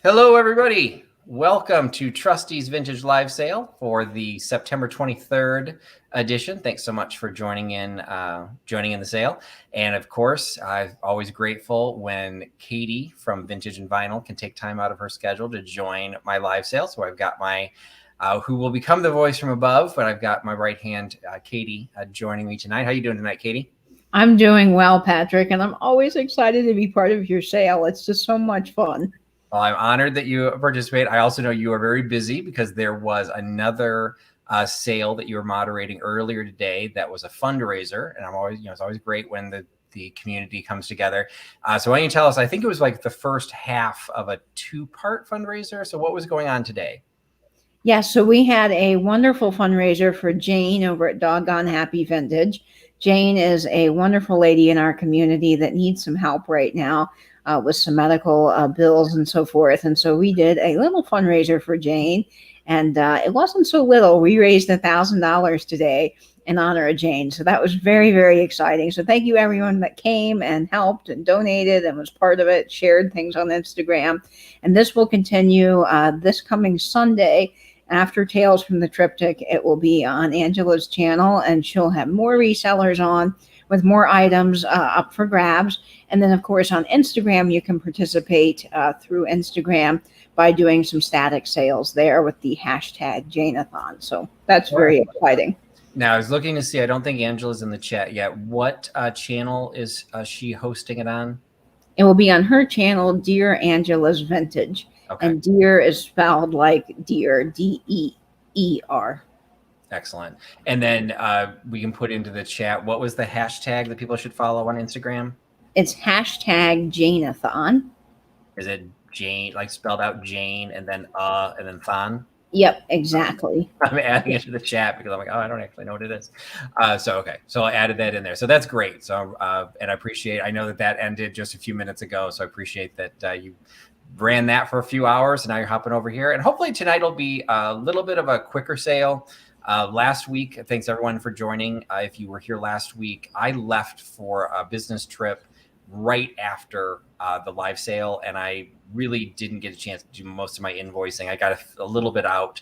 Hello, everybody. Welcome to Trusty's Vintage Live Sale for the September 23rd edition. Thanks so much for joining in the sale. And of course, I'm always grateful when Katie from Vintage and Vinyl can take time out of her schedule to join my live sale. So I've got my who will become the voice from above, but I've got my right hand, Katie, joining me tonight. How you doing tonight, Katie? I'm doing well, Patrick, and I'm always excited to be part of your sale. It's just so much fun. Well, I'm honored that you participate. I also know you are very busy because there was another sale that you were moderating earlier today. That was a fundraiser, and I'm always, it's always great when the community comes together. So why don't you tell us? I think it was like the first half of a two-part fundraiser. So what was going on today? Yes, so we had a wonderful fundraiser for Jane over at Doggone Happy Vintage. Jane is a wonderful lady in our community that needs some help right now with some medical bills and so forth. And so we did a little fundraiser for Jane, and it wasn't so little. We raised $1,000 today in honor of Jane. So that was very, very exciting. So thank you everyone that came and helped and donated and was part of it, shared things on Instagram. And this will continue this coming Sunday. After Tales from the Triptych, it will be on Angela's channel, and she'll have more resellers on with more items up for grabs. And then, of course, on Instagram, you can participate through Instagram by doing some static sales there with the hashtag Janeathon. So that's very exciting. Now, I was looking to see, I don't think Angela's in the chat yet. What channel is she hosting it on? It will be on her channel, Dear Angela's Vintage. Okay. And deer is spelled like deer, D-E-E-R. Excellent. And then we can put into the chat, what was the hashtag that people should follow on Instagram? It's hashtag Janeathon. Is it Jane, like spelled out Jane and then thon? Yep, exactly. I'm adding it to the chat because I'm like, oh, I don't actually know what it is. Okay. So I added that in there. So that's great. So, and I know that ended just a few minutes ago. So I appreciate that you ran that for a few hours, and now you're hopping over here. And hopefully tonight will be a little bit of a quicker sale. Last week, thanks everyone for joining. If you were here last week, I left for a business trip right after the live sale, and I really didn't get a chance to do most of my invoicing. I got a little bit out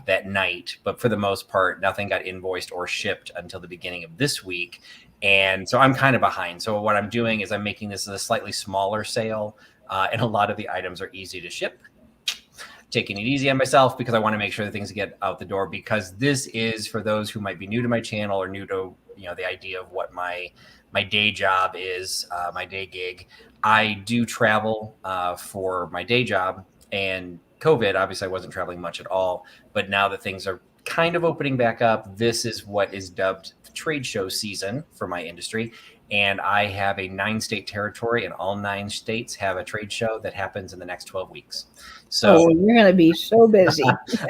that night, but for the most part, nothing got invoiced or shipped until the beginning of this week. And so I'm kind of behind. So what I'm doing is I'm making this a slightly smaller sale. And a lot of the items are easy to ship. Taking it easy on myself because I want to make sure that things get out the door, because this is for those who might be new to my channel or new to the idea of what my day job is, my day gig. I do travel for my day job, and COVID, obviously I wasn't traveling much at all, but now that things are kind of opening back up, this is what is dubbed trade show season for my industry. And I have a 9-state territory, and all 9 states have a trade show that happens in the next 12 weeks. So you're going to be so busy.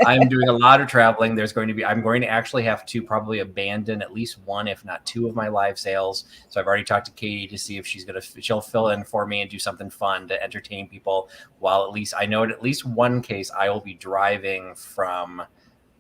I'm doing a lot of traveling. I'm going to actually have to probably abandon at least one, if not 2 of my live sales. So I've already talked to Katie to see if she'll fill in for me and do something fun to entertain people. While I know at least one case I will be driving from,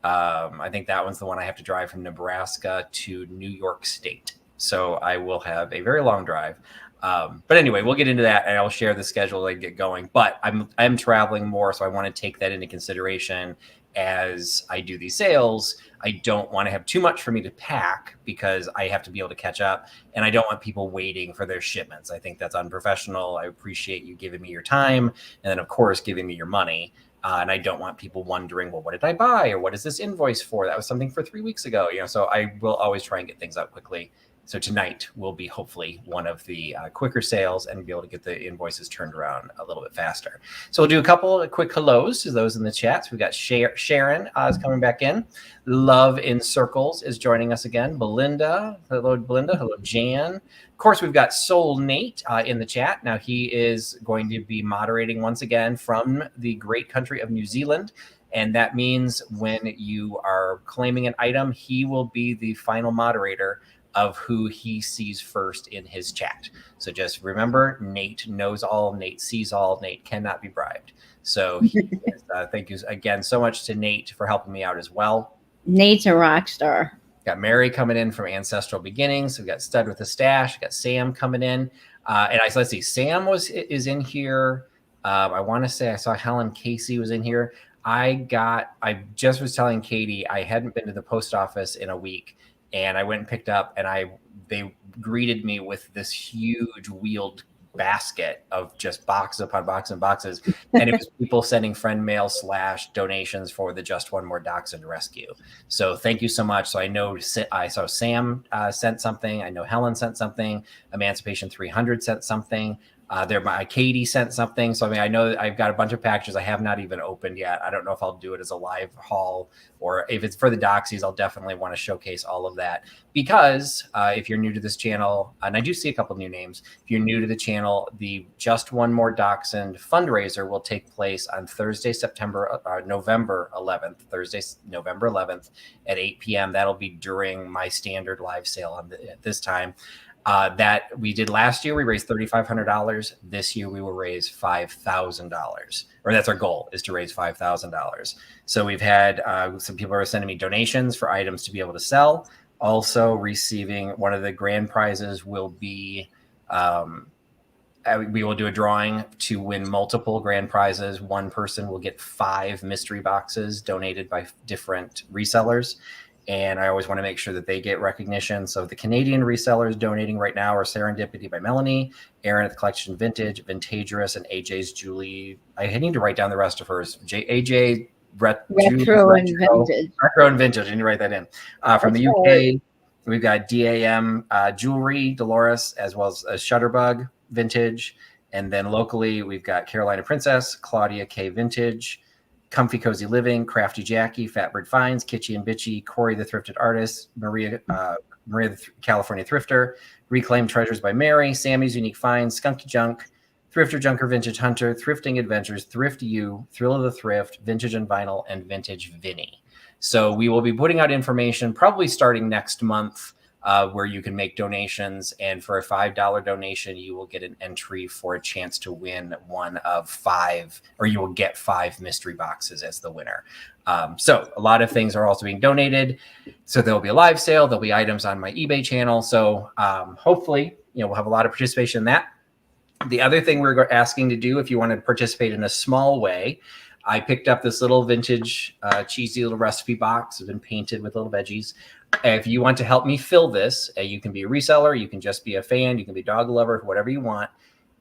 I think that one's the one I have to drive from Nebraska to New York State. So I will have a very long drive. But anyway, we'll get into that, and I'll share the schedule as I get going. But I'm traveling more, so I want to take that into consideration as I do these sales. I don't want to have too much for me to pack because I have to be able to catch up, and I don't want people waiting for their shipments. I think that's unprofessional. I appreciate you giving me your time, and then of course giving me your money. And I don't want people wondering, well, what did I buy, or what is this invoice for? That was something for 3 weeks ago. So I will always try and get things out quickly. So tonight will be hopefully one of the quicker sales and be able to get the invoices turned around a little bit faster. So we'll do a couple of quick hellos to those in the chat. So we've got Sharon is coming back in. Love in Circles is joining us again. Belinda. Hello, Belinda. Hello, Jan. Of course, we've got Soul Nate in the chat. Now, he is going to be moderating once again from the great country of New Zealand. And that means when you are claiming an item, he will be the final moderator of who he sees first in his chat. So just remember, Nate knows all, Nate sees all, Nate cannot be bribed. So thank you again so much to Nate for helping me out as well. Nate's a rock star. Got Mary coming in from Ancestral Beginnings. We've got Stud with a Stash. Got Sam coming in. Let's see, Sam is in here I want to say I saw Helen Casey was in here. I just was telling Katie I hadn't been to the post office in a week, and I went and picked up, and they greeted me with this huge wheeled basket of just boxes upon boxes and boxes, and it was people sending friend mail / donations for the Just One More Dachshund Rescue. So thank you so much. So I know I saw Sam sent something. I know Helen sent something. Emancipation 300 sent something. Katie sent something. So, I mean, I know I've got a bunch of packages I have not even opened yet. I don't know if I'll do it as a live haul, or if it's for the doxies, I'll definitely want to showcase all of that. Because if you're new to this channel, and I do see a couple new names, if you're new to the channel, the Just One More Dachshund fundraiser will take place on Thursday, November 11th, at 8 p.m. That'll be during my standard live sale at this time. That we did last year, we raised $3,500. This year, we will raise $5,000, or that's our goal, is to raise $5,000. So we've had some people are sending me donations for items to be able to sell. Also receiving one of the grand prizes will be, we will do a drawing to win multiple grand prizes. One person will get 5 mystery boxes donated by different resellers. And I always want to make sure that they get recognition. So the Canadian resellers donating right now are Serendipity by Melanie, Aaron at the Collection Vintage, Vintagerous, and AJ's Julie. I need to write down the rest of hers. AJ, Retro and Vintage. Retro and Vintage. I need to write that in. From the UK, we've got DAM Jewelry, Dolores, as well as Shutterbug Vintage. And then locally, we've got Carolina Princess, Claudia K Vintage, Comfy Cozy Living, Crafty Jackie, Fatbird Finds, Kitschy and Bitchy, Corey the Thrifted Artist, Maria the California Thrifter, Reclaimed Treasures by Mary, Sammy's Unique Finds, Skunky Junk, Thrifter Junker Vintage Hunter, Thrifting Adventures, Thrift You, Thrill of the Thrift, Vintage and Vinyl, and Vintage Vinny. So we will be putting out information probably starting next month, where you can make donations, and for a $5 donation, you will get an entry for a chance to win one of 5, or you will get 5 mystery boxes as the winner. So a lot of things are also being donated. So there'll be a live sale. There'll be items on my eBay channel. So hopefully, we'll have a lot of participation in that. The other thing we're asking to do, if you want to participate in a small way, I picked up this little vintage, cheesy little recipe box. It's been painted with little veggies. If you want to help me fill this, you can be a reseller, you can just be a fan, you can be a dog lover, whatever you want.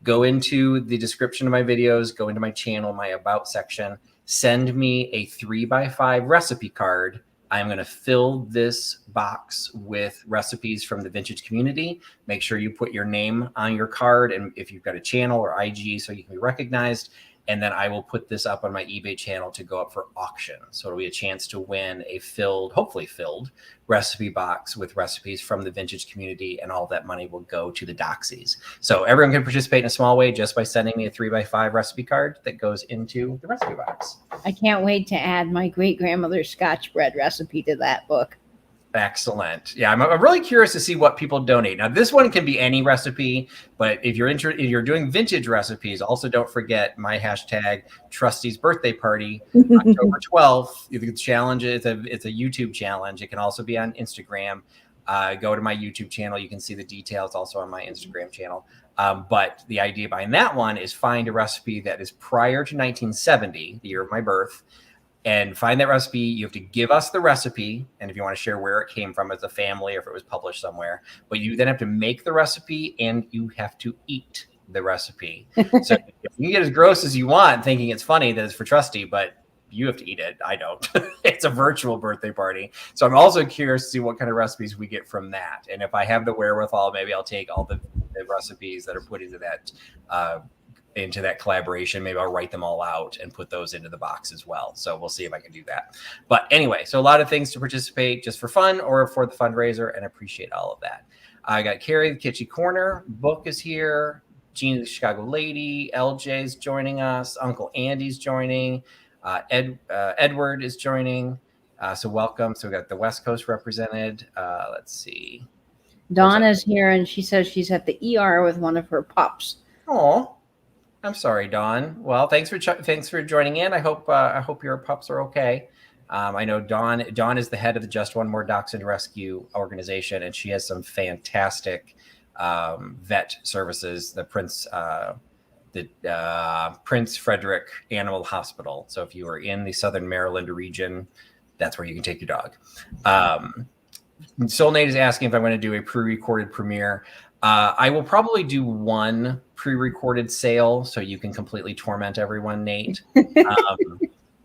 Go into the description of my videos, go into my channel, my about section, send me a 3x5 recipe card. I'm going to fill this box with recipes from the vintage community. Make sure you put your name on your card, and if you've got a channel or IG so you can be recognized. And then I will put this up on my eBay channel to go up for auction. So it'll be a chance to win a hopefully filled recipe box with recipes from the vintage community, and all that money will go to the doxies. So everyone can participate in a small way just by sending me a 3x5 recipe card that goes into the recipe box. I can't wait to add my great-grandmother's Scotch bread recipe to that book. Excellent. Yeah, I'm really curious to see what people donate. Now, this one can be any recipe, but if you're doing vintage recipes, also don't forget my hashtag Trusty's birthday party, October 12th. The challenge is it's a YouTube challenge. It can also be on Instagram. Go to my YouTube channel. You can see the details also on my Instagram channel. But the idea behind that one is find a recipe that is prior to 1970, the year of my birth, and find that recipe. You have to give us the recipe, and if you want to share where it came from as a family or if it was published somewhere, but you then have to make the recipe and you have to eat the recipe. So you can get as gross as you want thinking it's funny that it's for Trusty, but you have to eat it. I don't. It's a virtual birthday party. So I'm also curious to see what kind of recipes we get from that. And if I have the wherewithal, maybe I'll take all the recipes that are put into that collaboration. Maybe I'll write them all out and put those into the box as well. So we'll see if I can do that. But anyway, so a lot of things to participate just for fun or for the fundraiser, and I appreciate all of that. I got Carrie, the Kitschy Corner, Book is here, Gina, the Chicago Lady, LJ's joining us, Uncle Andy's joining, Edward is joining. So welcome. So we got the West Coast represented. Let's see. Donna's here, and she says she's at the ER with one of her pups. Oh, I'm sorry, Dawn. Well, thanks for joining in. I hope your pups are okay. I know Dawn is the head of the Just One More Dachshund Rescue organization, and she has some fantastic vet services. The the Prince Frederick Animal Hospital. So if you are in the Southern Maryland region, that's where you can take your dog. Soul Nate is asking if I want to do a pre-recorded premiere. I will probably do one pre-recorded sale so you can completely torment everyone, Nate.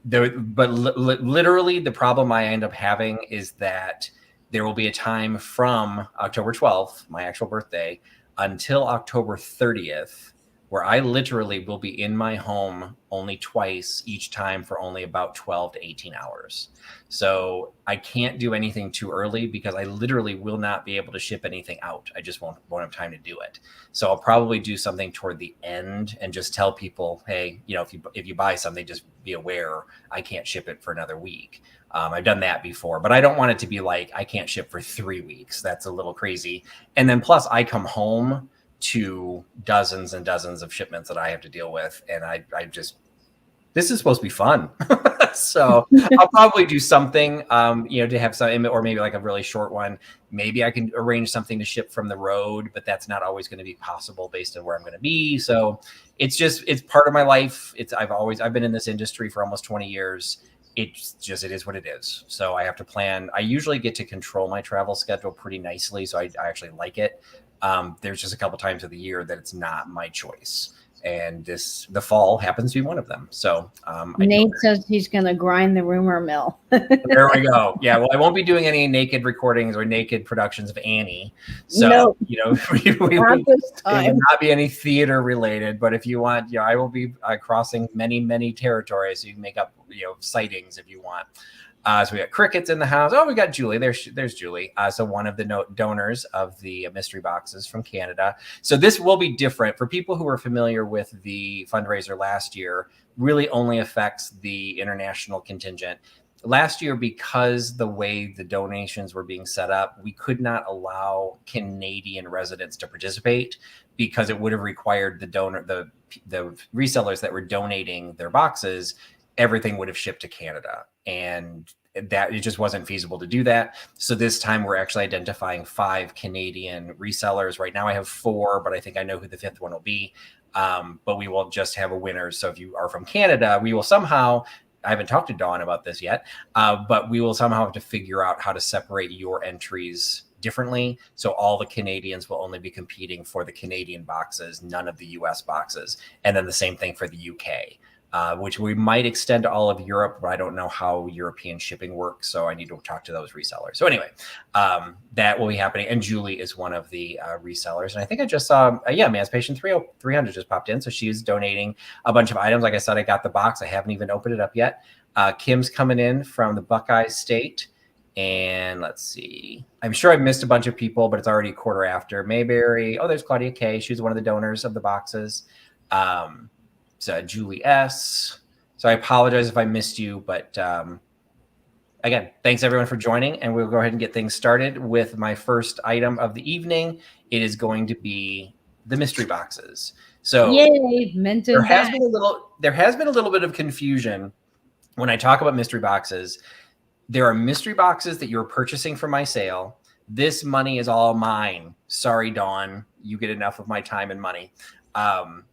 Literally, the problem I end up having is that there will be a time from October 12th, my actual birthday, until October 30th, where I literally will be in my home only twice each time for only about 12 to 18 hours. So I can't do anything too early because I literally will not be able to ship anything out. I just won't have time to do it. So I'll probably do something toward the end and just tell people, hey, if you buy something, just be aware I can't ship it for another week. I've done that before, but I don't want it to be like I can't ship for 3 weeks. That's a little crazy. And then plus I come home to dozens and dozens of shipments that I have to deal with. And I just, this is supposed to be fun. So I'll probably do something, to have some, or maybe like a really short one. Maybe I can arrange something to ship from the road, but that's not always going to be possible based on where I'm going to be. So it's part of my life. I've been in this industry for almost 20 years. It is what it is. So I have to plan. I usually get to control my travel schedule pretty nicely. So I actually like it. There's just a couple times of the year that it's not my choice. And the fall happens to be one of them. So Nate says he's going to grind the rumor mill. There we go. Yeah. Well, I won't be doing any naked recordings or naked productions of Annie. So, we will not be any theater related, but if you want, I will be crossing many, many territories. So you can make up, sightings if you want. So we got crickets in the house. Oh, we got Julie. There's Julie. So one of the donors of the mystery boxes from Canada. So this will be different for people who are familiar with the fundraiser last year. Really only affects the international contingent. Last year, because the way the donations were being set up, we could not allow Canadian residents to participate because it would have required the resellers that were donating their boxes. Everything would have shipped to Canada, and that it just wasn't feasible to do that. So this time we're actually identifying 5 Canadian resellers. Right now I have 4, but I think I know who the 5th one will be. But we will just have a winner. So if you are from Canada, we will somehow, I haven't talked to Dawn about this yet, but we will somehow have to figure out how to separate your entries differently. So all the Canadians will only be competing for the Canadian boxes, none of the US boxes. And then the same thing for the UK. Which we might extend to all of Europe, but I don't know how European shipping works. So I need to talk to those resellers. So anyway, that will be happening. And Julie is one of the resellers. And I think I just saw, Emancipation 300 just popped in. So she's donating a bunch of items. Like I said, I got the box. I haven't even opened it up yet. Kim's coming in from the Buckeye State. And let's see. I'm sure I've missed a bunch of people, but it's already 1/4 after. Mayberry. Oh, there's Claudia K. She's one of the donors of the boxes. So Julie S. So I apologize if I missed you, but again, thanks everyone for joining, and we'll go ahead and get things started with my first item of the evening. It is going to be the mystery boxes. So yay, there has been a little bit of confusion when I talk about mystery boxes. There are mystery boxes that you're purchasing for my sale. This money is all mine. Sorry, Dawn, you get enough of my time and money.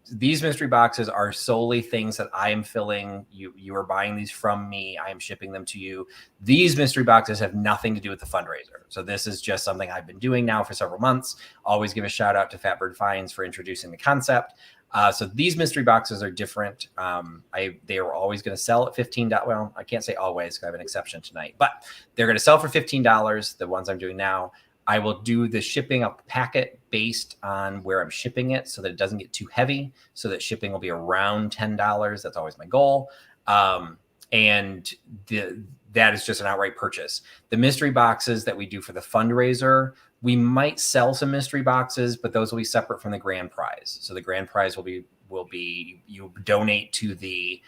These mystery boxes are solely things that I am filling. You are buying these from me. I am shipping them to you. These mystery boxes have nothing to do with the fundraiser. So this is just something I've been doing now for several months. Always give a shout out to Fatbird Finds for introducing the concept. So these mystery boxes are different. They are always going to sell at $15. Well, I can't say always because I have an exception tonight, but they're going to sell for $15. The ones I'm doing now. I will do the shipping. I'll pack it based on where I'm shipping it so that it doesn't get too heavy, so that shipping will be around $10. That's always my goal. And that is just an outright purchase. The mystery boxes that we do for the fundraiser, we might sell some mystery boxes, but those will be separate from the grand prize. So the grand prize will be you donate to the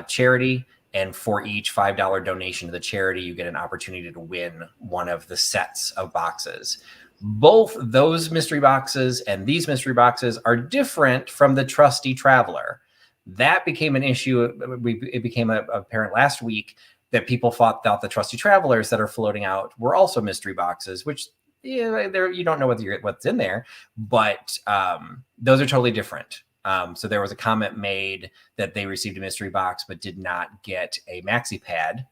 charity. And for each $5 donation to the charity, you get an opportunity to win one of the sets of boxes. Both those mystery boxes and these mystery boxes are different from the Trusty Traveler. That became an issue. It became apparent last week that people thought the Trusty Travelers that are floating out were also mystery boxes, which you don't know what's in there, but those are totally different. So there was a comment made that they received a mystery box but did not get a maxi pad.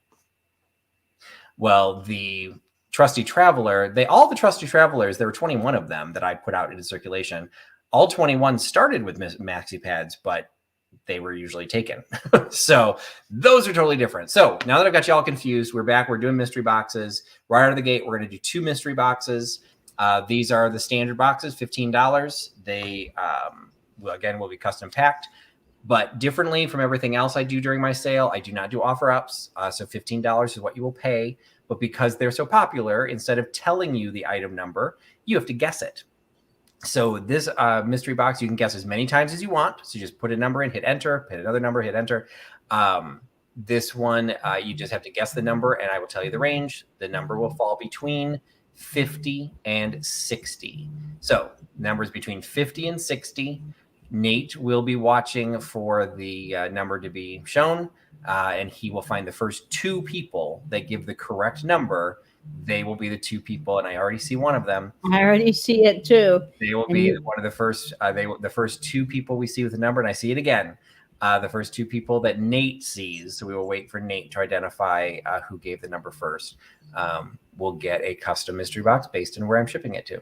Well, the Trusty Traveler, all the Trusty Travelers, there were 21 of them that I put out into circulation. All 21 started with maxi pads, but they were usually taken. So those are totally different. So now that I've got you all confused, we're back. We're doing mystery boxes. Right out of the gate, we're going to do 2 mystery boxes. These are the standard boxes, $15. They, will be custom packed. But differently from everything else I do during my sale, I do not do offer ups. So $15 is what you will pay. But because they're so popular, instead of telling you the item number, you have to guess it. So this mystery box, you can guess as many times as you want. So you just put a number in, hit enter, hit another number, hit enter. This one, you just have to guess the number, and I will tell you the range. The number will fall between 50 and 60. So numbers between 50 and 60. Nate will be watching for the number to be shown, and he will find the first 2 people that give the correct number. They will be the 2 people, and I already see one of them. I already see it too. They will be one of the first. The first 2 people we see with the number, and I see it again. The first 2 people that Nate sees. So we will wait for Nate to identify who gave the number first. We'll get a custom mystery box based on where I'm shipping it to.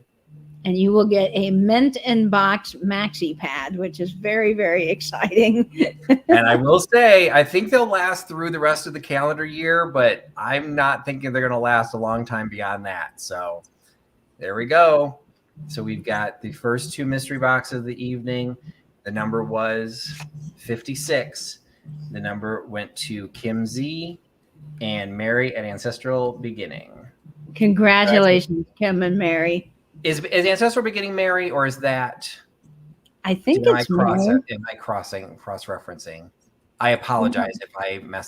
And you will get a mint in box maxi pad, which is very, very exciting. And I will say, I think they'll last through the rest of the calendar year, but I'm not thinking they're going to last a long time beyond that. So there we go. So we've got the first 2 mystery boxes of the evening. The number was 56. The number went to Kim Z and Mary at Ancestral Beginning. Congratulations, Kim and Mary. Is Ancestral Beginning Mary, or is that? I think it's Mary. Am I cross-referencing? I apologize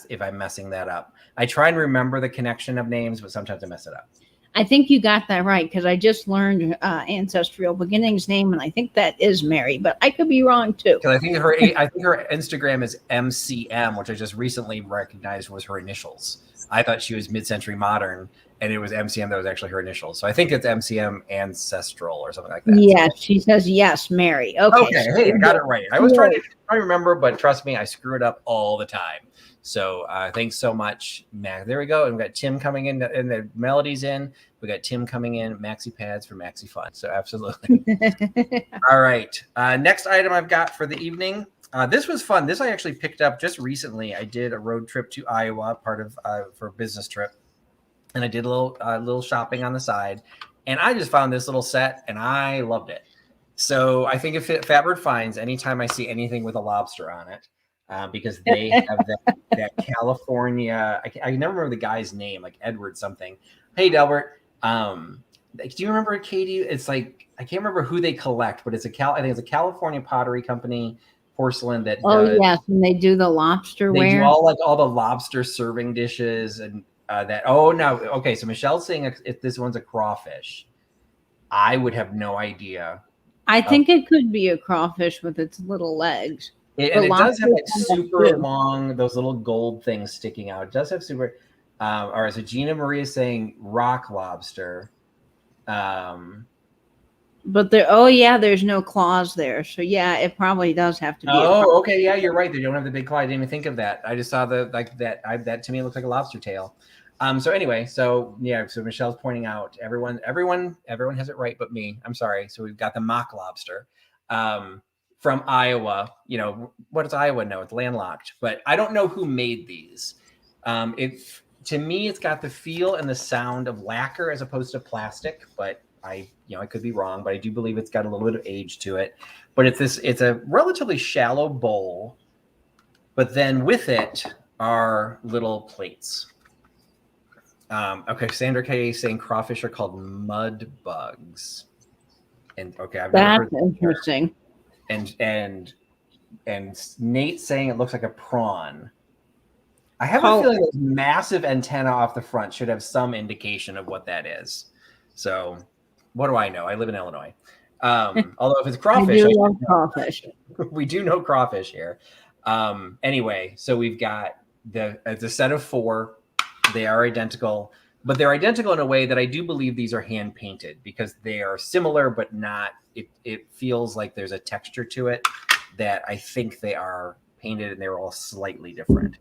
if I'm messing that up. I try and remember the connection of names, but sometimes I mess it up. I think you got that right, because I just learned Ancestral Beginning's name, and I think that is Mary, but I could be wrong too. Because I think her Instagram is MCM, which I just recently recognized was her initials. I thought she was Mid-Century Modern, and it was MCM that was actually her initials. So I think it's MCM Ancestral or something like that. Yes, she says yes, Mary. Okay, hey, I got it right. I was trying to remember, but trust me, I screw it up all the time. So thanks so much, Mac. There we go. And we've got Tim coming in, and the melody's in. We got Tim coming in, maxi pads for maxi fun. So absolutely. All right. Next item I've got for the evening. This was fun. This I actually picked up just recently. I did a road trip to Iowa, part of for a business trip, and I did a little shopping on the side, and I just found this little set, and I loved it. So I think if Fabbert finds anytime I see anything with a lobster on it. Because they have that California. I never remember the guy's name, like Edward something. Hey, Delbert. Do you remember, Katie? It's like I can't remember who they collect, but I think it's a California pottery company, porcelain that. Yes, and they do the lobster They ware. do all the lobster serving dishes and that. Oh no, okay. So Michelle's saying if this one's a crawfish, I would have no idea. I think it could be a crawfish with its little legs. And it does have like super long, those little gold things sticking out. It does have super. All right, so Gina Marie is saying rock lobster. But there's no claws there. So yeah, it probably does have to be. Okay, yeah, you're right. They don't have the big claw. I didn't even think of that. I just saw that to me looks like a lobster tail. So anyway, so Michelle's pointing out everyone has it right but me. I'm sorry. So we've got the mock lobster. From Iowa. What does Iowa know? It's landlocked, but I don't know who made these. To me, it's got the feel and the sound of lacquer as opposed to plastic, but I could be wrong, but I do believe it's got a little bit of age to it. But it's a relatively shallow bowl, but then with it are little plates. Okay, Sandra K is saying crawfish are called mud bugs. And okay, I've never heard that's interesting. And Nate saying it looks like a prawn. I have a feeling those massive antenna off the front should have some indication of what that is. So what do I know? I live in Illinois. Although if it's crawfish, crawfish. We do know crawfish here. Anyway, so we've got it's a set of 4. They are identical, but they're identical in a way that I do believe these are hand painted because they are similar, but not. It feels like there's a texture to it that I think they are painted, and they were all slightly different.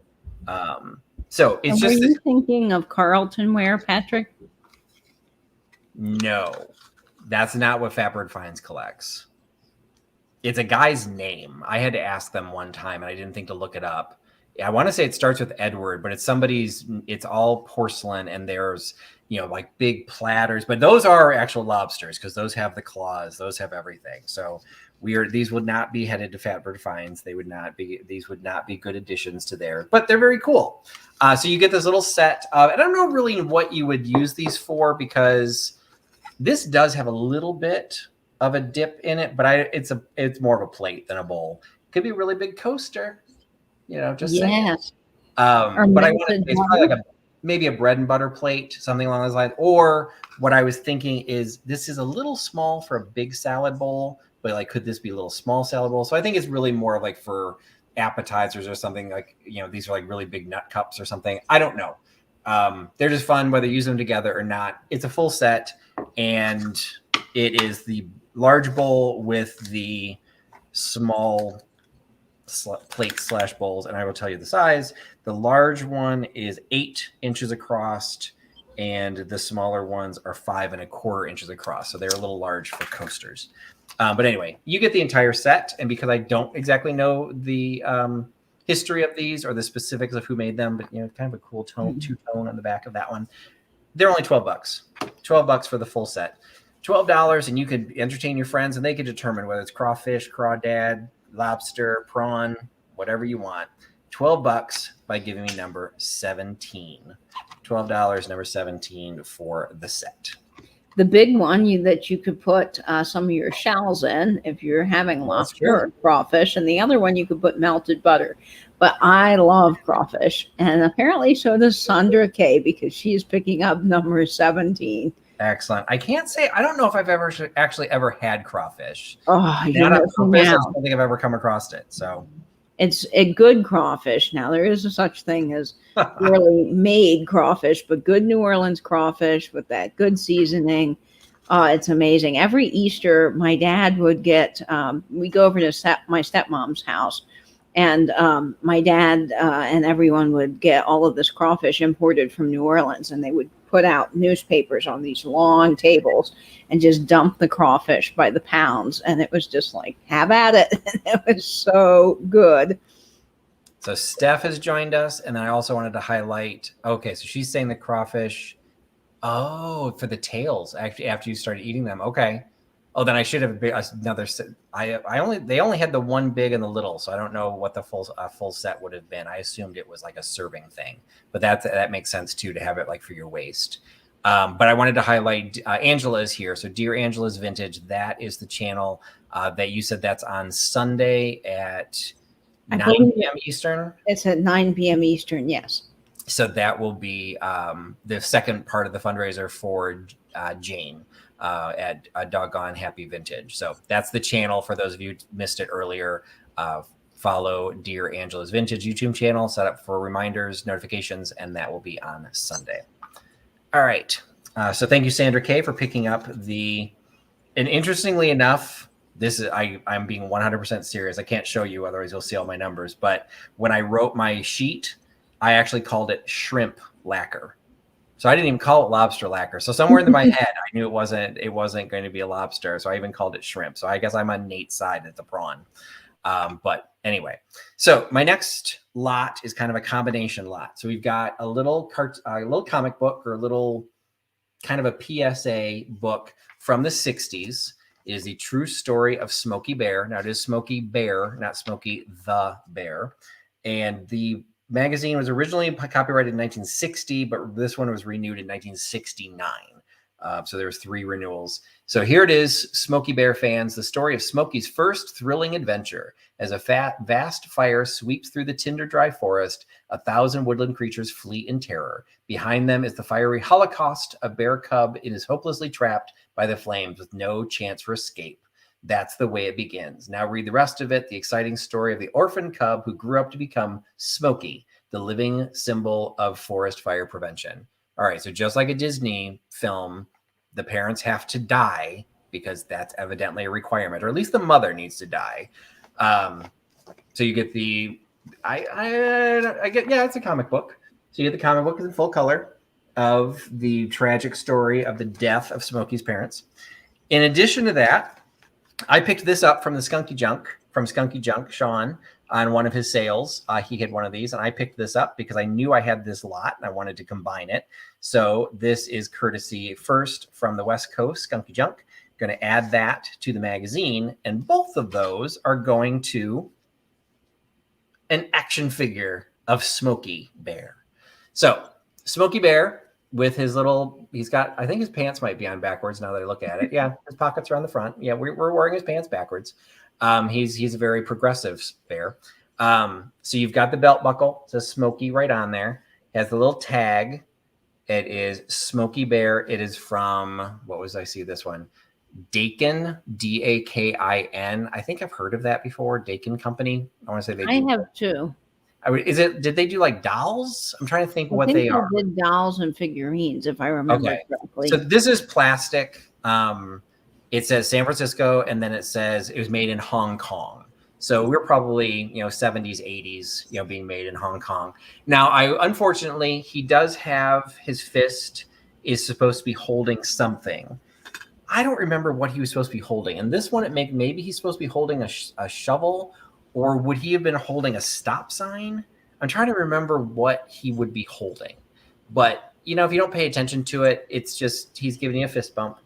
So it's And were just you thinking of Carlton ware, Patrick? no, that's not what Fatbird Finds collects. It's a guy's name. I had to ask them one time, and I didn't think to look it up. I want to say it starts with Edward, but it's somebody's. It's all porcelain, and there's like big platters, but those are actual lobsters because those have the claws, those have everything. So these would not be headed to Fatbird Finds. These would not be good additions to there, but they're very cool. So you get this little set. I don't know really what you would use these for, because this does have a little bit of a dip in it, but it's more of a plate than a bowl. Could be a really big coaster, just saying. Yes. But I want to say it's probably like maybe a bread and butter plate, something along those lines. Or what I was thinking is this is a little small for a big salad bowl, but like, could this be a little small salad bowl? So I think it's really more of like for appetizers or something, like, these are like really big nut cups or something. I don't know. They're just fun, whether you use them together or not. It's a full set, and it is the large bowl with the small plate / bowls, and I will tell you the size. The large one is 8 inches across, and the smaller ones are 5 1/4 inches across. So they're a little large for coasters. But anyway, you get the entire set, and because I don't exactly know the history of these or the specifics of who made them, but kind of a cool two-tone on the back of that one. They're only $12. $12 for the full set. $12, and you could entertain your friends, and they could determine whether it's crawfish, crawdad, lobster, prawn, whatever you want. $12 by giving me number 17. $12, number 17 for the set. The big one that you could put some of your shells in if you're having lobster or crawfish, and the other one you could put melted butter. But I love crawfish, and apparently so does Sandra K, because she's picking up number 17. Excellent. I can't say, I don't know if I've actually ever had crawfish. Oh, Not on purpose. I don't think I've ever come across it. So it's a good crawfish. Now, there is a such thing as really made crawfish, but good New Orleans crawfish with that good seasoning. It's amazing. Every Easter, my dad would get, we go over to my stepmom's house, and my dad and everyone would get all of this crawfish imported from New Orleans, and they would put out newspapers on these long tables and just dump the crawfish by the pounds. And it was just like, have at it. It was so good. So Steph has joined us. And then I also wanted to highlight, okay, so she's saying the crawfish, for the tails, actually, after you started eating them. Okay. Oh, then I should have another. They only had the one big and the little, so I don't know what the full set would have been. I assumed it was like a serving thing, but that makes sense too, to have it like for your waist. But I wanted to highlight Angela is here, so Dear Angela's Vintage. That is the channel that you said that's on Sunday at 9 p.m. Eastern. It's at 9 p.m. Eastern, yes. So that will be the second part of the fundraiser for Jane. At Doggone Happy Vintage. So that's the channel for those of you who missed it earlier. Follow Dear Angela's Vintage YouTube channel, set up for reminders, notifications, and that will be on Sunday. All right. So thank you, Sandra K, for picking up and interestingly enough, this is, I'm being 100% serious. I can't show you, otherwise you'll see all my numbers. But when I wrote my sheet, I actually called it shrimp lacquer. So I didn't even call it lobster lacquer. So somewhere in my head, I knew it wasn't going to be a lobster. So I even called it shrimp. So I guess I'm on Nate's side at the prawn. But anyway, so my next lot is kind of a combination lot. So we've got a little comic book, or a little kind of a PSA book from the 60s. It is the true story of Smokey Bear. Now, it is Smokey Bear, not Smokey the Bear. And the magazine was originally copyrighted in 1960, but this one was renewed in 1969. So there was 3 renewals. So here it is, Smokey Bear fans, the story of Smokey's first thrilling adventure. As a vast fire sweeps through the tinder-dry forest, 1,000 woodland creatures flee in terror. Behind them is the fiery holocaust, a bear cub is hopelessly trapped by the flames with no chance for escape. That's the way it begins. Now read the rest of it, the exciting story of the orphan cub who grew up to become Smokey, the living symbol of forest fire prevention. All right, so just like a Disney film, the parents have to die because that's evidently a requirement, or at least the mother needs to die. So you get it's a comic book. So you get the comic book in full color of the tragic story of the death of Smokey's parents. In addition to that, I picked this up from Skunky Junk, Sean, on one of his sales. He had one of these, and I picked this up because I knew I had this lot and I wanted to combine it. So this is courtesy first from the West Coast, Skunky Junk. Going to add that to the magazine, and both of those are going to an action figure of Smokey Bear. So Smokey Bear with his I think his pants might be on backwards now that I look at it. Yeah, his pockets are on the front. Yeah, we're wearing his pants backwards. He's a very progressive bear. So you've got the belt buckle, it says Smokey right on there. It has the little tag. It is Smokey Bear. It is from, I see this one? Dakin, Dakin. I think I've heard of that before. Dakin Company. I want to say I have too. Did they do like dolls? I'm trying to think what they are. Did dolls and figurines, if I remember correctly. So this is plastic. It says San Francisco, and then it says it was made in Hong Kong. So we're probably 70s, 80s, being made in Hong Kong. Now, unfortunately, he does have his fist is supposed to be holding something. I don't remember what he was supposed to be holding. And this one, maybe he's supposed to be holding a shovel. Or would he have been holding a stop sign? I'm trying to remember what he would be holding. But, if you don't pay attention to it, it's just he's giving you a fist bump.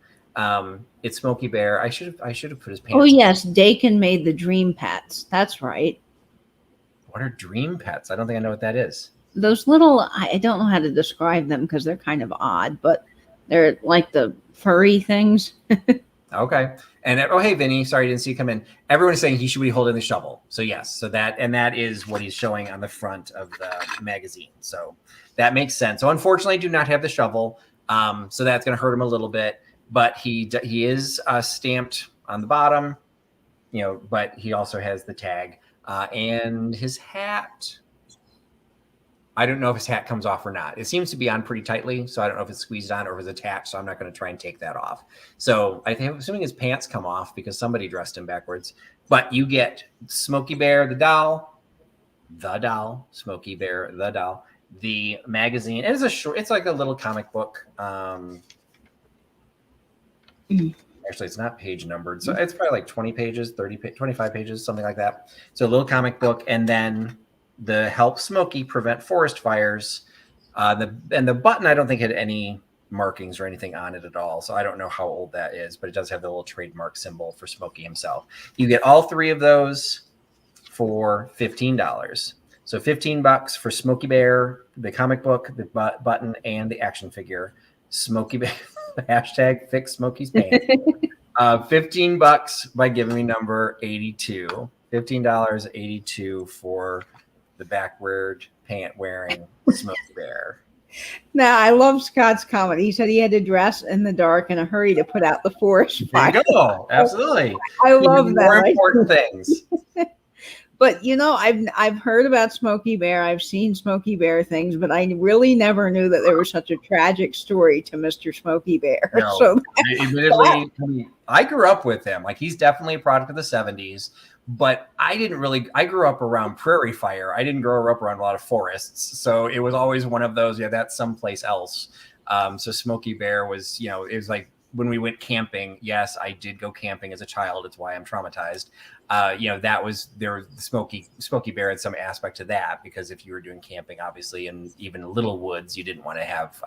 It's Smokey Bear. I should have put his pants. Oh, yes. Dakin made the dream pets. That's right. What are dream pets? I don't think I know what that is. Those little, I don't know how to describe them because they're kind of odd, but they're like the furry things. Okay. And hey, Vinny, sorry, I didn't see you come in. Everyone is saying he should be holding the shovel. So yes, that is what he's showing on the front of the magazine. So that makes sense. So unfortunately, I do not have the shovel. So that's going to hurt him a little bit, but he is stamped on the bottom, but he also has the tag and his hat. I don't know if his hat comes off or not. It seems to be on pretty tightly, so I don't know if it's squeezed on or if it's attached, so I'm not going to try and take that off. So I'm assuming his pants come off because somebody dressed him backwards. But you get Smokey Bear, the doll, Smokey Bear, the doll, the magazine. And it's like a little comic book. Actually, it's not page numbered, so it's probably like 20 pages, 25 pages, something like that. So a little comic book, and then the Help Smokey Prevent Forest Fires. The button, I don't think had any markings or anything on it at all. So I don't know how old that is, but it does have the little trademark symbol for Smokey himself. You get all three of those for $15. So $15 for Smokey Bear, the comic book, the button, and the action figure. Smokey Bear, hashtag fix Smokey's pants. $15 by giving me number 82. $15.82 for the backward pant wearing Smokey Bear. Now, I love Scott's comment. He said he had to dress in the dark in a hurry to put out the forest fire. There you go. Absolutely. I love that. More important things. But I've heard about Smokey Bear. I've seen Smokey Bear things, but I really never knew that there was such a tragic story to Mr. Smokey Bear. No, so admittedly, I grew up with him. Like, he's definitely a product of the 70s. But I grew up around prairie fire. I didn't grow up around a lot of forests. So it was always one of those, that's someplace else. So Smokey Bear was, it was like when we went camping. Yes, I did go camping as a child. It's why I'm traumatized. There was Smokey Bear had some aspect to that, because if you were doing camping, obviously, in even little woods, you didn't want to have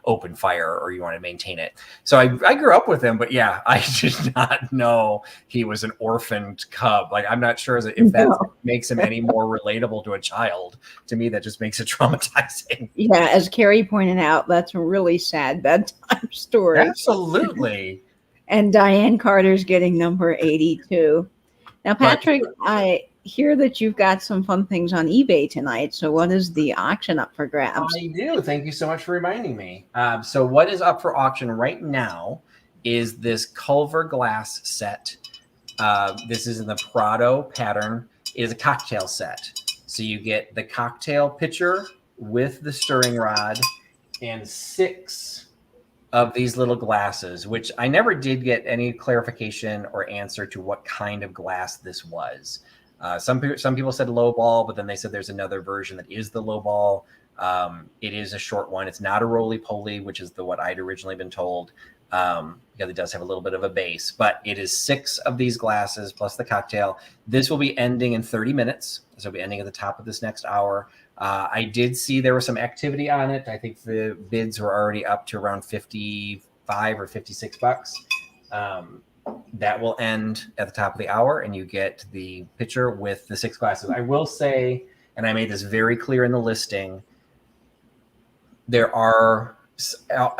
open fire, or you want to maintain it. So I grew up with him, but yeah, I did not know he was an orphaned cub. Like, I'm not sure if that makes him any more relatable to a child. To me, that just makes it traumatizing. Yeah, as Carrie pointed out, that's a really sad bedtime story. Absolutely. And Diane Carter's getting number 82. Now, Patrick, I hear that you've got some fun things on eBay tonight. So what is the auction up for grabs? I do. Thank you so much for reminding me. So what is up for auction right now is this Culver glass set. This is in the Prado pattern. It is a cocktail set. So you get the cocktail pitcher with the stirring rod and 6 of these little glasses, which I never did get any clarification or answer to what kind of glass this was. Some people said low ball, but then they said there's another version that is the low ball. It is a short one. It's not a roly-poly, which is what I'd originally been told. Because it does have a little bit of a base, but it is 6 of these glasses plus the cocktail. This will be ending in 30 minutes. So it'll be ending at the top of this next hour. I did see there was some activity on it. I think the bids were already up to around 55 or 56 bucks. That will end at the top of the hour, and you get the pitcher with the 6 glasses. I will say, and I made this very clear in the listing,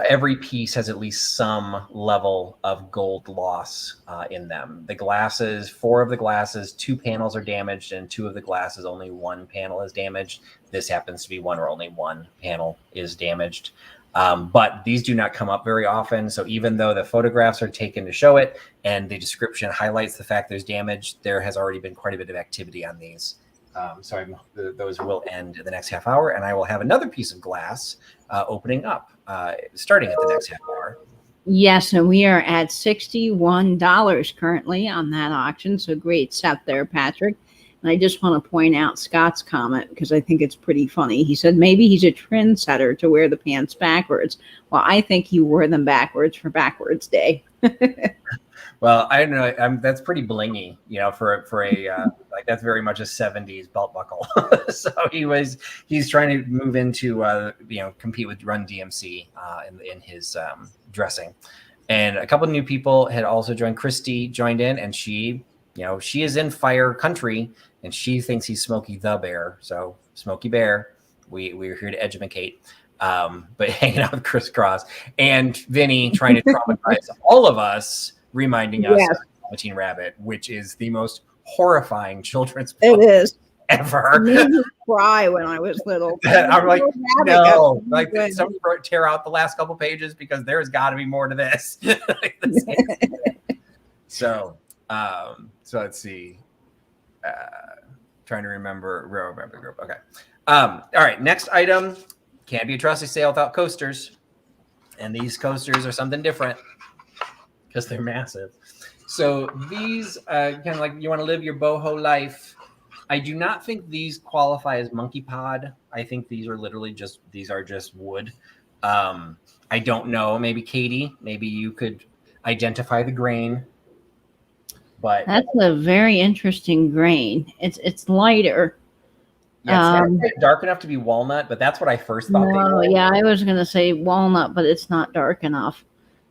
every piece has at least some level of gold loss in them. The glasses, 4 of the glasses, 2 panels are damaged, and 2 of the glasses, only 1 panel is damaged. This happens to be one where only 1 panel is damaged. But these do not come up very often. So even though the photographs are taken to show it and the description highlights the fact there's damage, there has already been quite a bit of activity on these. So those will end in the next half hour, and I will have another piece of glass opening up starting at the next half hour. Yes, and we are at $61 currently on that auction. So great set there, Patrick. And I just want to point out Scott's comment because I think it's pretty funny. He said maybe he's a trendsetter to wear the pants backwards. Well, I think he wore them backwards for Backwards Day. Well, I don't know. That's pretty blingy, for a like that's very much a 70s belt buckle. So he's trying to move into compete with Run DMC in his dressing. And a couple of new people had also joined. Trusty joined in, and she is in fire country, and she thinks he's Smokey the Bear. So Smokey Bear, we're here to educate. But hanging out with Criss Cross and Vinny trying to traumatize all of us, reminding us of Velveteen Rabbit, which is the most horrifying children's book ever. I made me cry when I was little. I'm like, no, like somebody tear out the last couple pages because there's got to be more to this. So let's see. Trying to remember group. Okay. All right. Next item. Can't be a Trusty sale without coasters. And these coasters are something different because they're massive. So these kind of like you want to live your boho life. I do not think these qualify as monkey pod. I think these are literally just wood. I don't know. Maybe Katie, maybe you could identify the grain. But that's a very interesting grain. It's lighter. Yeah, it's not dark enough to be walnut, but that's what I first thought. Yeah, I was going to say walnut, but it's not dark enough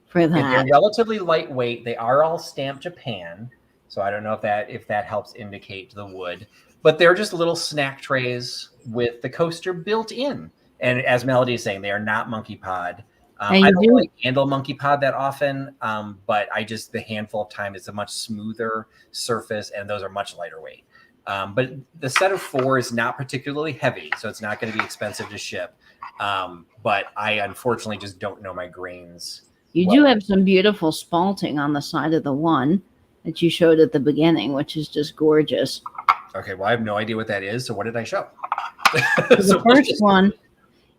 for that. They're relatively lightweight. They are all stamped Japan, so I don't know if that helps indicate the wood. But they're just little snack trays with the coaster built in. And as Melody is saying, they are not monkey pod. I don't really handle monkey pod that often, but the handful of time, it's a much smoother surface, and those are much lighter weight. But the set of 4 is not particularly heavy, so it's not going to be expensive to ship. But I unfortunately just don't know my grains. You do have some beautiful spalting on the side of the one that you showed at the beginning, which is just gorgeous. Okay, well, I have no idea what that is. So what did I show? The first one.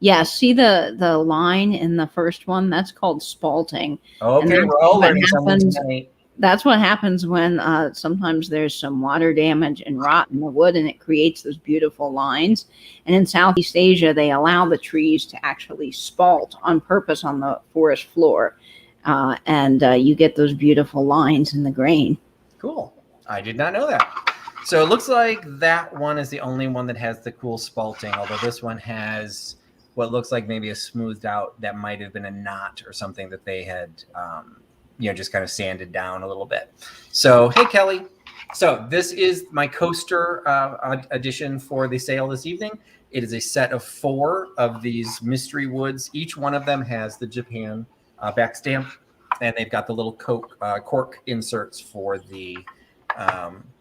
Yeah, see the line in the first one? That's called spalting. Okay, we're all learning something tonight. That's what happens when sometimes there's some water damage and rot in the wood, and it creates those beautiful lines. And in Southeast Asia, they allow the trees to actually spalt on purpose on the forest floor. And you get those beautiful lines in the grain. Cool. I did not know that. So it looks like that one is the only one that has the cool spalting, although this one has what looks like maybe a smoothed out, that might have been a knot or something that they had just kind of sanded down a little bit. So, hey, Kelly. So this is my coaster edition for the sale this evening. It is a set of 4 of these mystery woods. Each one of them has the Japan back stamp, and they've got the little cork inserts for the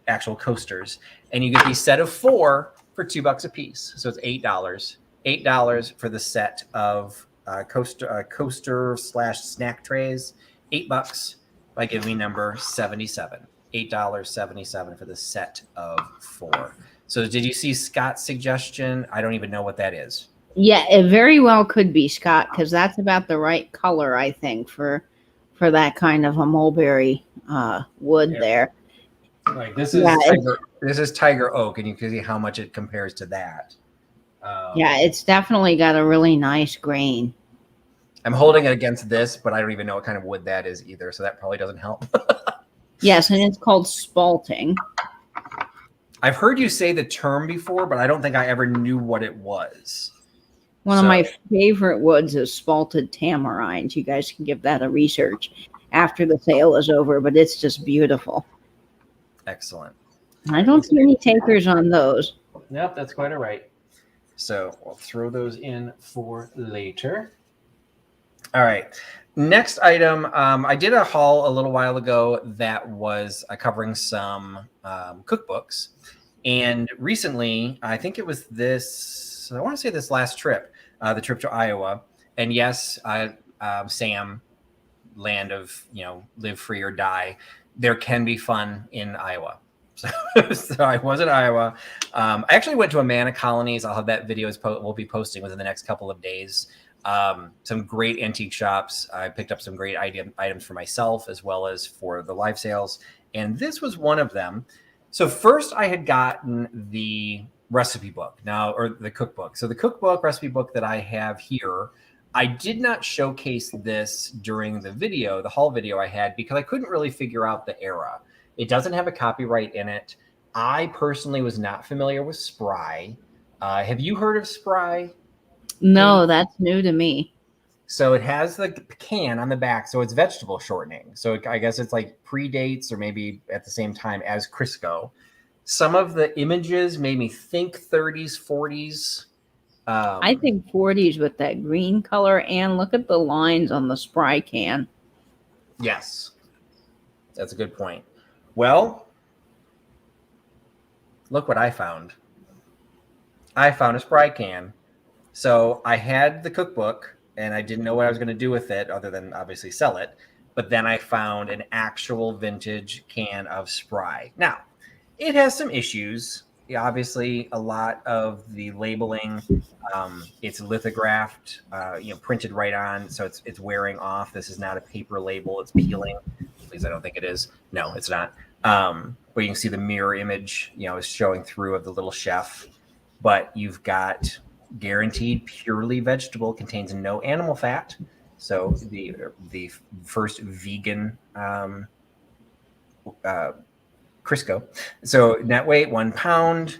actual coasters. And you get the set of 4 for $2 a piece. So it's $8. $8 for the set of coaster/snack trays. $8 by giving me number 77. $8.77 for the set of 4. So did you see Scott's suggestion? I don't even know what that is. Yeah, it very well could be, Scott, because that's about the right color, I think, for that kind of a mulberry wood there. Like this Yeah, is tiger oak, and you can see how much it compares to that. yeah, it's definitely got a really nice grain. I'm holding it against this, but I don't even know what kind of wood that is either, so that probably doesn't help. Yes, and it's called spalting. I've heard you say the term before, but I don't think I ever knew what it was. One of my favorite woods is spalted tamarind. You guys can give that a research after the sale is over, but it's just beautiful. Excellent. I don't see any takers on those. Yep, that's quite all right. So we'll throw those in for later. All right. Next item. I did a haul a little while ago that was covering some cookbooks. And recently, I think it was this, I want to say this last trip, the trip to Iowa. And yes, Sam, land of, live free or die. There can be fun in Iowa. So I was in Iowa. I actually went to Amana Colonies. I'll have that video we'll be posting within the next couple of days. Some great antique shops. I picked up some great items for myself as well as for the live sales. And this was one of them. So first I had gotten the recipe book or the cookbook. So the cookbook recipe book that I have here, I did not showcase this during the haul video I had, because I couldn't really figure out the era. It doesn't have a copyright in it. I personally was not familiar with Spry. Have you heard of Spry? No, that's new to me. So it has the can on the back, so it's vegetable shortening. So I guess it's like predates or maybe at the same time as Crisco. Some of the images made me think 30s, 40s. I think 40s with that green color, and look at the lines on the Spry can. Yes, that's a good point. Well, look what I found. I found a Spry can. So I had the cookbook, and I didn't know what I was going to do with it other than obviously sell it. But then I found an actual vintage can of Spry. Now, it has some issues. Yeah, obviously, a lot of the labeling, it's lithographed, printed right on, so it's wearing off. This is not a paper label; it's peeling. At least I don't think it is. No, it's not. But you can see the mirror image, is showing through of the little chef. But you've got guaranteed purely vegetable, contains no animal fat. So the first vegan Crisco. So net weight 1 pound.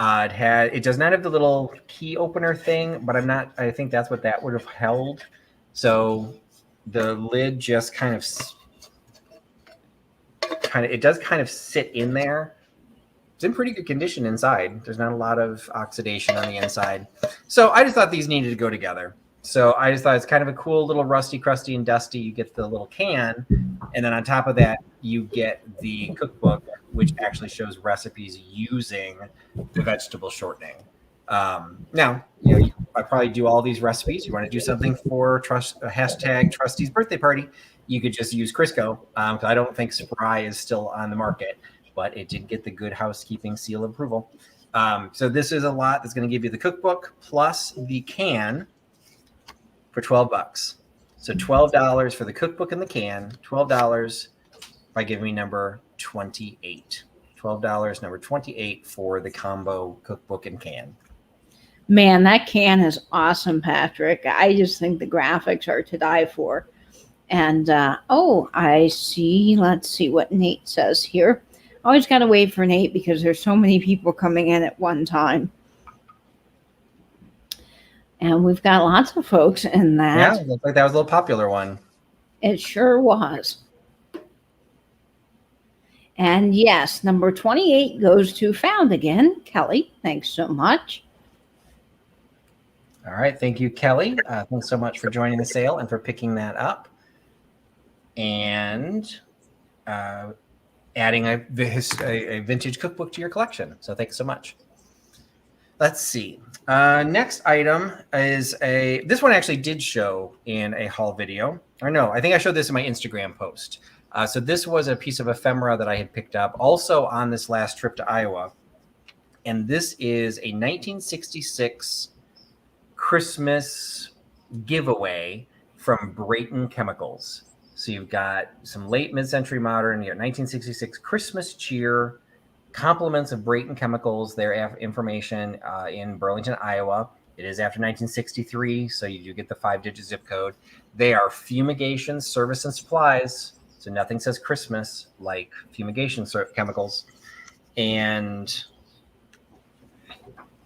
It does not have the little key opener thing, but I think that's what that would have held. So the lid just it does kind of sit in there. It's in pretty good condition inside. There's not a lot of oxidation on the inside. So I just thought these needed to go together. So I just thought it's kind of a cool little rusty, crusty, and dusty. You get the little can, and then on top of that, you get the cookbook, which actually shows recipes using the vegetable shortening. Now, I probably do all these recipes. You want to do something for hashtag Trusty's birthday party, you could just use Crisco. Because I don't think Spry is still on the market, but it did get the Good Housekeeping seal of approval. So this is a lot that's going to give you the cookbook plus the can for $12. So $12 for the cookbook and the can, $12 by giving me number 28. $12, number 28 for the combo cookbook and can. Man, that can is awesome, Patrick. I just think the graphics are to die for. And, I see. Let's see what Nate says here. Always got to wait for Nate because there's so many people coming in at one time. And we've got lots of folks in that. Yeah, looks like that was a little popular one. It sure was. And yes, number 28 goes to Found again. Kelly, thanks so much. All right. Thank you, Kelly. Thanks so much for joining the sale and for picking that up. And adding a vintage cookbook to your collection. So thanks so much. Let's see. Next item is this one actually did show in a haul video. Or no, I think I showed this in my Instagram post. So this was a piece of ephemera that I had picked up also on this last trip to Iowa. And this is a 1966 Christmas giveaway from Brayton Chemicals. So you've got some late mid-century modern, you got 1966 Christmas cheer, compliments of Brayton Chemicals, their information in Burlington, Iowa. It is after 1963, so you do get the 5-digit zip code. They are fumigation, service, and supplies. So nothing says Christmas like fumigation chemicals. And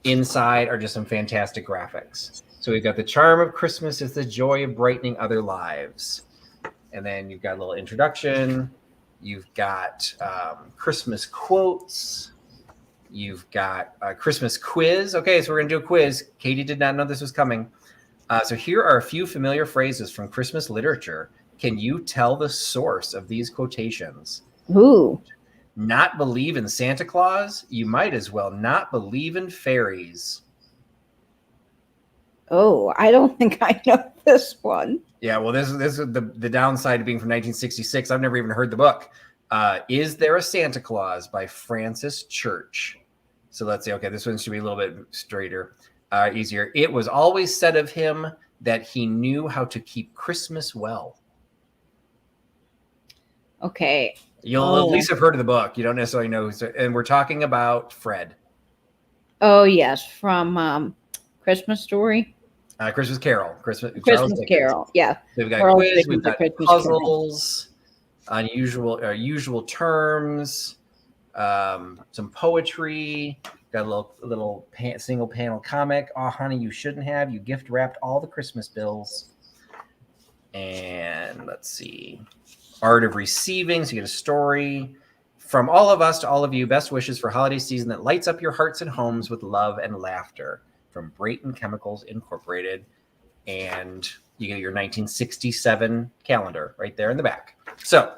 inside are just some fantastic graphics. So we've got the charm of Christmas is the joy of brightening other lives. And then you've got a little introduction. You've got Christmas quotes. You've got a Christmas quiz. Okay, so we're going to do a quiz. Katie did not know this was coming. So here are a few familiar phrases from Christmas literature. Can you tell the source of these quotations? Ooh. Not believe in Santa Claus? You might as well not believe in fairies. Oh, I don't think I know this one. Yeah, well, this is the downside of being from 1966. I've never even heard the book. Is There a Santa Claus by Francis Church. So let's see. Okay, this one should be a little bit straighter, easier. It was always said of him that he knew how to keep Christmas well. Okay. You'll at least have heard of the book. You don't necessarily know. And we're talking about Fred. Oh, yes. From Christmas Story. Christmas Carol. Christmas Carol. Yeah. So we've got Charles quiz. Dickens' We've got Christmas puzzles, unusual terms, some poetry. Got a little single panel comic. Oh, honey, you shouldn't have. You gift wrapped all the Christmas bills. And let's see. Art of Receiving. So you get a story. From all of us to all of you, best wishes for holiday season that lights up your hearts and homes with love and laughter. From Brayton Chemicals Incorporated. And you get your 1967 calendar right there in the back. So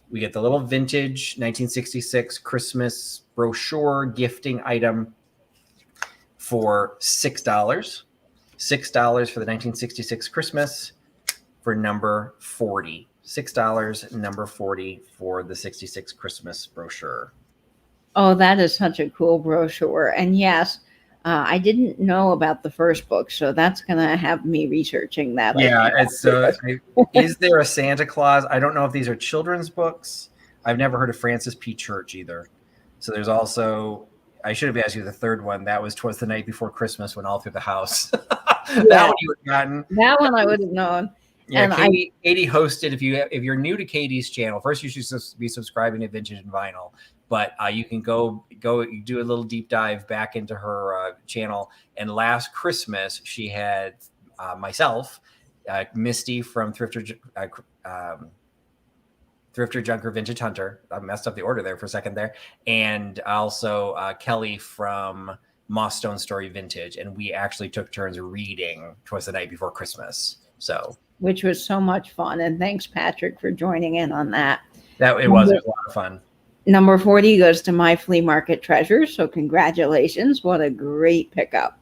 we get the little vintage 1966 Christmas brochure gifting item for $6. $6 for the 1966 Christmas for number 40. $6, number 40 for the 66 Christmas brochure. Oh, that is such a cool brochure. And yes, I didn't know about the first book, so that's going to have me researching that. Yeah, it's Is There a Santa Claus? I don't know if these are children's books. I've never heard of Francis P. Church either. So there's also, I should have asked you the third one. That was 'Twas the Night Before Christmas Went All Through the House. That one you would have gotten. That one I would have known. Yeah, and Katie hosted. If you're new to Katie's channel, first you should be subscribing to Vintage and Vinyl. But you can go do a little deep dive back into her channel. And last Christmas, she had myself, Misty from Thrifter Junker Vintage Hunter. I messed up the order there for a second there. And also Kelly from Moss Stone Story Vintage. And we actually took turns reading 'Twas the Night Before Christmas. So, which was so much fun. And thanks, Patrick, for joining in on that. It was a lot of fun. Number 40 goes to My Flea Market Treasures. So congratulations. What a great pickup.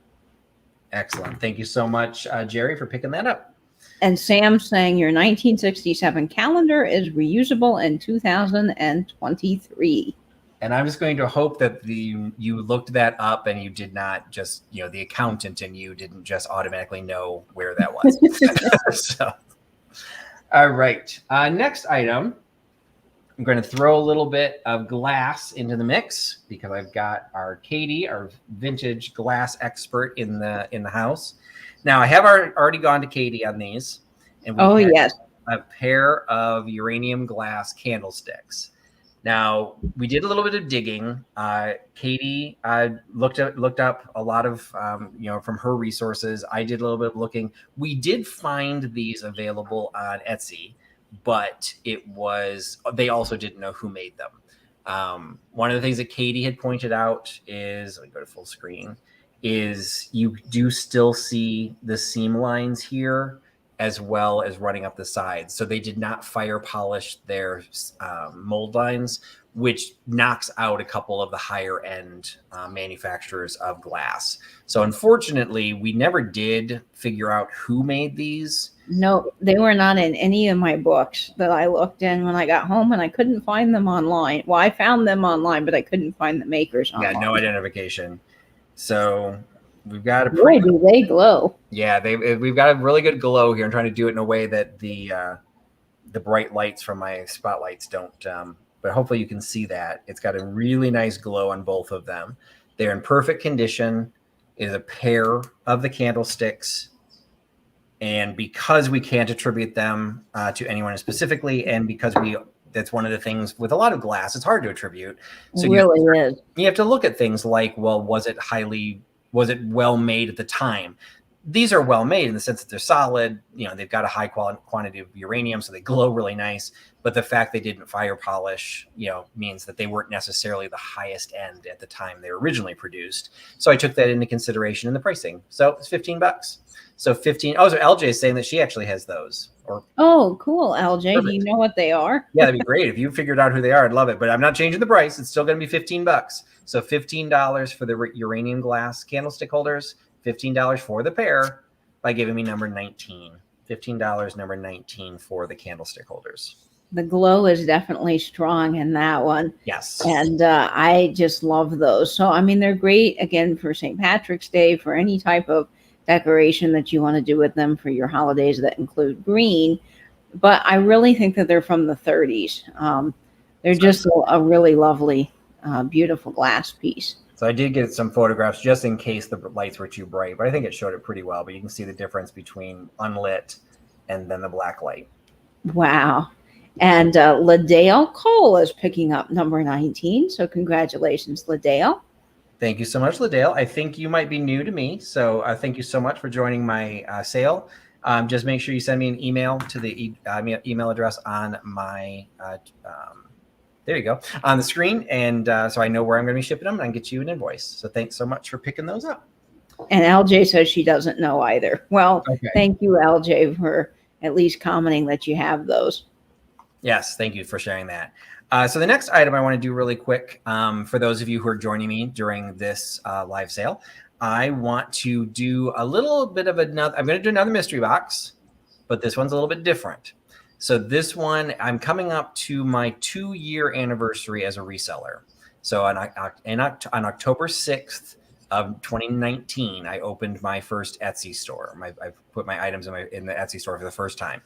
Excellent. Thank you so much, Jerry, for picking that up. And Sam saying your 1967 calendar is reusable in 2023. And I'm just going to hope that you looked that up and you did not just, the accountant and you didn't just automatically know where that was. So, all right. Next item. I'm going to throw a little bit of glass into the mix because I've got our Katie, our vintage glass expert in the house. Now I have already gone to Katie on these, and we yes, a pair of uranium glass candlesticks. Now we did a little bit of digging. Katie looked up a lot of from her resources. I did a little bit of looking. We did find these available on Etsy. But they also didn't know who made them. One of the things that Katie had pointed out is, let me go to full screen, is you do still see the seam lines here as well as running up the sides. So they did not fire polish their mold lines, which knocks out a couple of the higher end manufacturers of glass. So unfortunately, we never did figure out who made these. No, they were not in any of my books that I looked in when I got home, and I couldn't find them online. Well, I found them online, but I couldn't find the makers online. Yeah, no identification. So we've got a Boy, do they glow. Yeah, we've got a really good glow here. I'm trying to do it in a way that the the bright lights from my spotlights don't, but hopefully you can see that. It's got a really nice glow on both of them. They're in perfect condition. It is a pair of the candlesticks. And because we can't attribute them to anyone specifically, and because that's one of the things with a lot of glass, it's hard to attribute. So It really is. You have to look at things like, well, was it well made at the time? These are well made in the sense that they're solid. They've got a high quantity of uranium, so they glow really nice. But the fact they didn't fire polish, means that they weren't necessarily the highest end at the time they were originally produced. So I took that into consideration in the pricing. So it's $15. So 15. Oh, so LJ is saying that she actually has those. Oh, cool, LJ. Perfect. Do you know what they are? Yeah, that'd be great. If you figured out who they are, I'd love it. But I'm not changing the price. It's still going to be $15. So $15 for the uranium glass candlestick holders, $15 for the pair by giving me number 19. $15, number 19 for the candlestick holders. The glow is definitely strong in that one. Yes. And I just love those. So, I mean, they're great, again, for St. Patrick's Day, for any type of decoration that you want to do with them for your holidays that include green. But I really think that they're from the 30s. They're just a really lovely, beautiful glass piece. So I did get some photographs just in case the lights were too bright, but I think it showed it pretty well. But you can see the difference between unlit and then the black light. Wow. And LaDale Cole is picking up number 19. So congratulations, LaDale. Thank you so much, LaDale. I think you might be new to me. So thank you so much for joining my sale. Just make sure you send me an email to the email address on my, there you go, on the screen. And so I know where I'm going to be shipping them, and I can get you an invoice. So thanks so much for picking those up. And LJ says she doesn't know either. Well, okay. Thank you, LJ, for at least commenting that you have those. Yes, thank you for sharing that. So the next item I want to do really quick, for those of you who are joining me during this live sale, I want to do a little bit of I'm going to do another mystery box, but this one's a little bit different. So this one, I'm coming up to my 2-year anniversary as a reseller. So on October 6th of 2019, I opened my first Etsy store. I put my items in the Etsy store for the first time.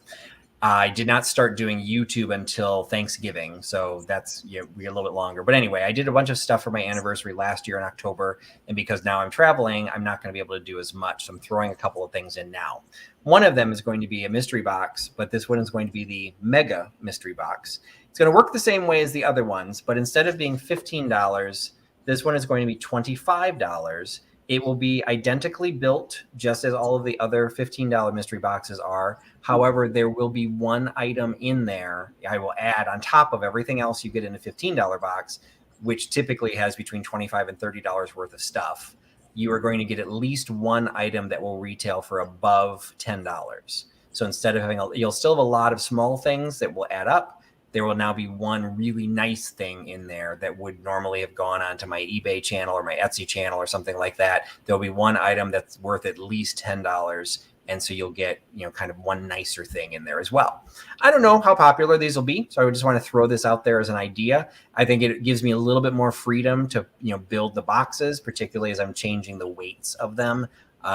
I did not start doing YouTube until Thanksgiving, so that's we're a little bit longer. But anyway, I did a bunch of stuff for my anniversary last year in October, and because now I'm traveling, I'm not going to be able to do as much. So I'm throwing a couple of things in now. One of them is going to be a mystery box, but this one is going to be the Mega Mystery Box. It's going to work the same way as the other ones, but instead of being $15, this one is going to be $25. It will be identically built, just as all of the other $15 mystery boxes are. However, there will be one item in there I will add on top of everything else you get in a $15 box, which typically has between $25 and $30 worth of stuff. You are going to get at least one item that will retail for above $10. So instead of having you'll still have a lot of small things that will add up. There will now be one really nice thing in there that would normally have gone onto my eBay channel or my Etsy channel or something like that. There'll be one item that's worth at least $10. And so you'll get, kind of one nicer thing in there as well. I don't know how popular these will be, so I would just want to throw this out there as an idea. I think it gives me a little bit more freedom to, build the boxes, particularly as I'm changing the weights of them.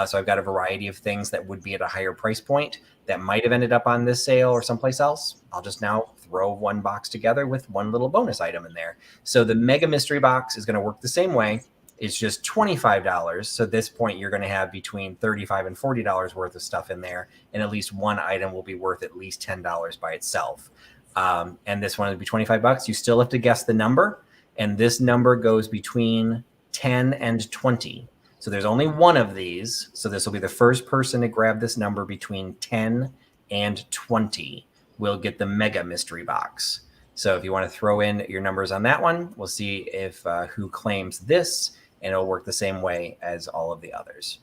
So I've got a variety of things that would be at a higher price point that might have ended up on this sale or someplace else. I'll just now throw one box together with one little bonus item in there. So the Mega Mystery Box is going to work the same way. It's just $25. So at this point, you're going to have between $35 and $40 worth of stuff in there. And at least one item will be worth at least $10 by itself. And this one would be $25. You still have to guess the number. And this number goes between 10 and 20. So there's only one of these. So this will be the first person to grab this number between 10 and 20 will get the Mega Mystery Box. So if you want to throw in your numbers on that one, we'll see if who claims this, and it'll work the same way as all of the others.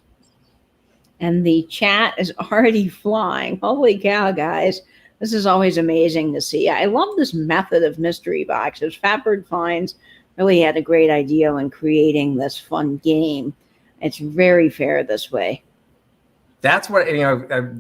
And the chat is already flying. Holy cow, guys. This is always amazing to see. I love this method of mystery boxes. Fatbird Finds really had a great idea in creating this fun game. It's very fair this way. That's what,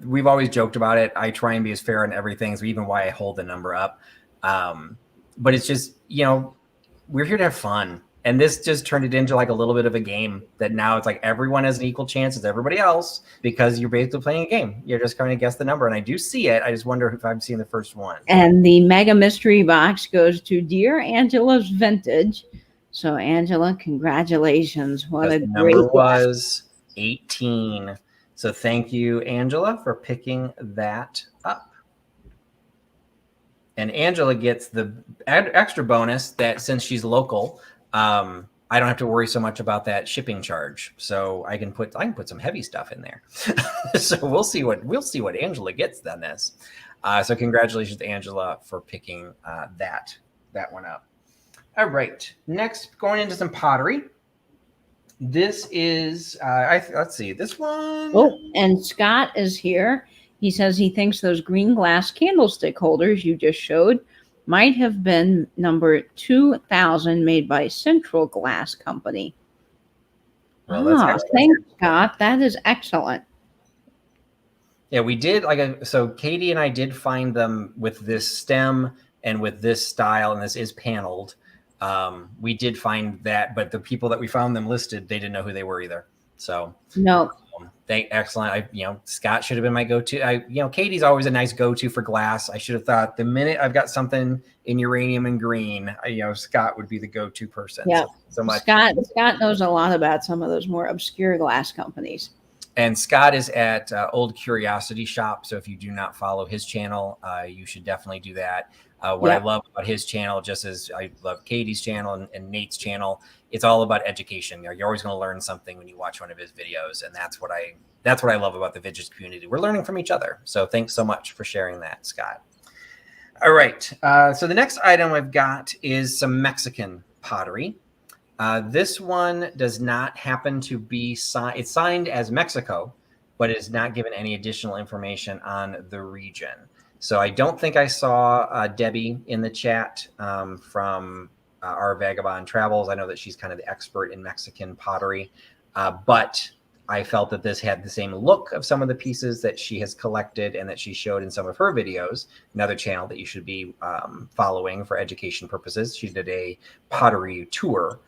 we've always joked about it. I try and be as fair on everything, so even why I hold the number up. But it's just, we're here to have fun. And this just turned it into like a little bit of a game that now it's like everyone has an equal chance as everybody else because you're basically playing a game. You're just going to guess the number. And I do see it. I just wonder if I've seen the first one. And the mega mystery box goes to Dear Angela's Vintage. So Angela, congratulations. What a The great number was 18. So thank you, Angela, for picking that up. And Angela gets the extra bonus that since she's local, I don't have to worry so much about that shipping charge. So I can put some heavy stuff in there. So we'll see what Angela gets on this. So congratulations to Angela for picking that one up. All right, next going into some pottery. This is let's see this one. Oh, and Scott is here. He says he thinks those green glass candlestick holders you just showed might have been number 2000 made by Central Glass Company. Well, that's thanks, Scott. That is excellent. Yeah, we did so Katie and I did find them with this stem and with this style, and this is paneled. We did find that, but the people that we found them listed, they didn't know who they were either. So no. Excellent. Scott should have been my go-to. Katie's always a nice go-to for glass. I should have thought the minute I've got something in uranium and green, Scott would be the go-to person. Yeah. So much. Scott knows a lot about some of those more obscure glass companies. And Scott is at Old Curiosity Shop. So if you do not follow his channel, you should definitely do that. What I love about his channel, just as I love Katie's channel and Nate's channel, it's all about education. You're always going to learn something when you watch one of his videos, and that's what I love about the vintage community. We're learning from each other. So thanks so much for sharing that, Scott. All right. So the next item I've got is some Mexican pottery. This one does not happen to be signed. It's signed as Mexico, but it is not given any additional information on the region. So I don't think I saw Debbie in the chat from our Vagabond Travels. I know that she's kind of the expert in Mexican pottery, but I felt that this had the same look of some of the pieces that she has collected and that she showed in some of her videos. Another channel that you should be following for education purposes. She did a pottery tour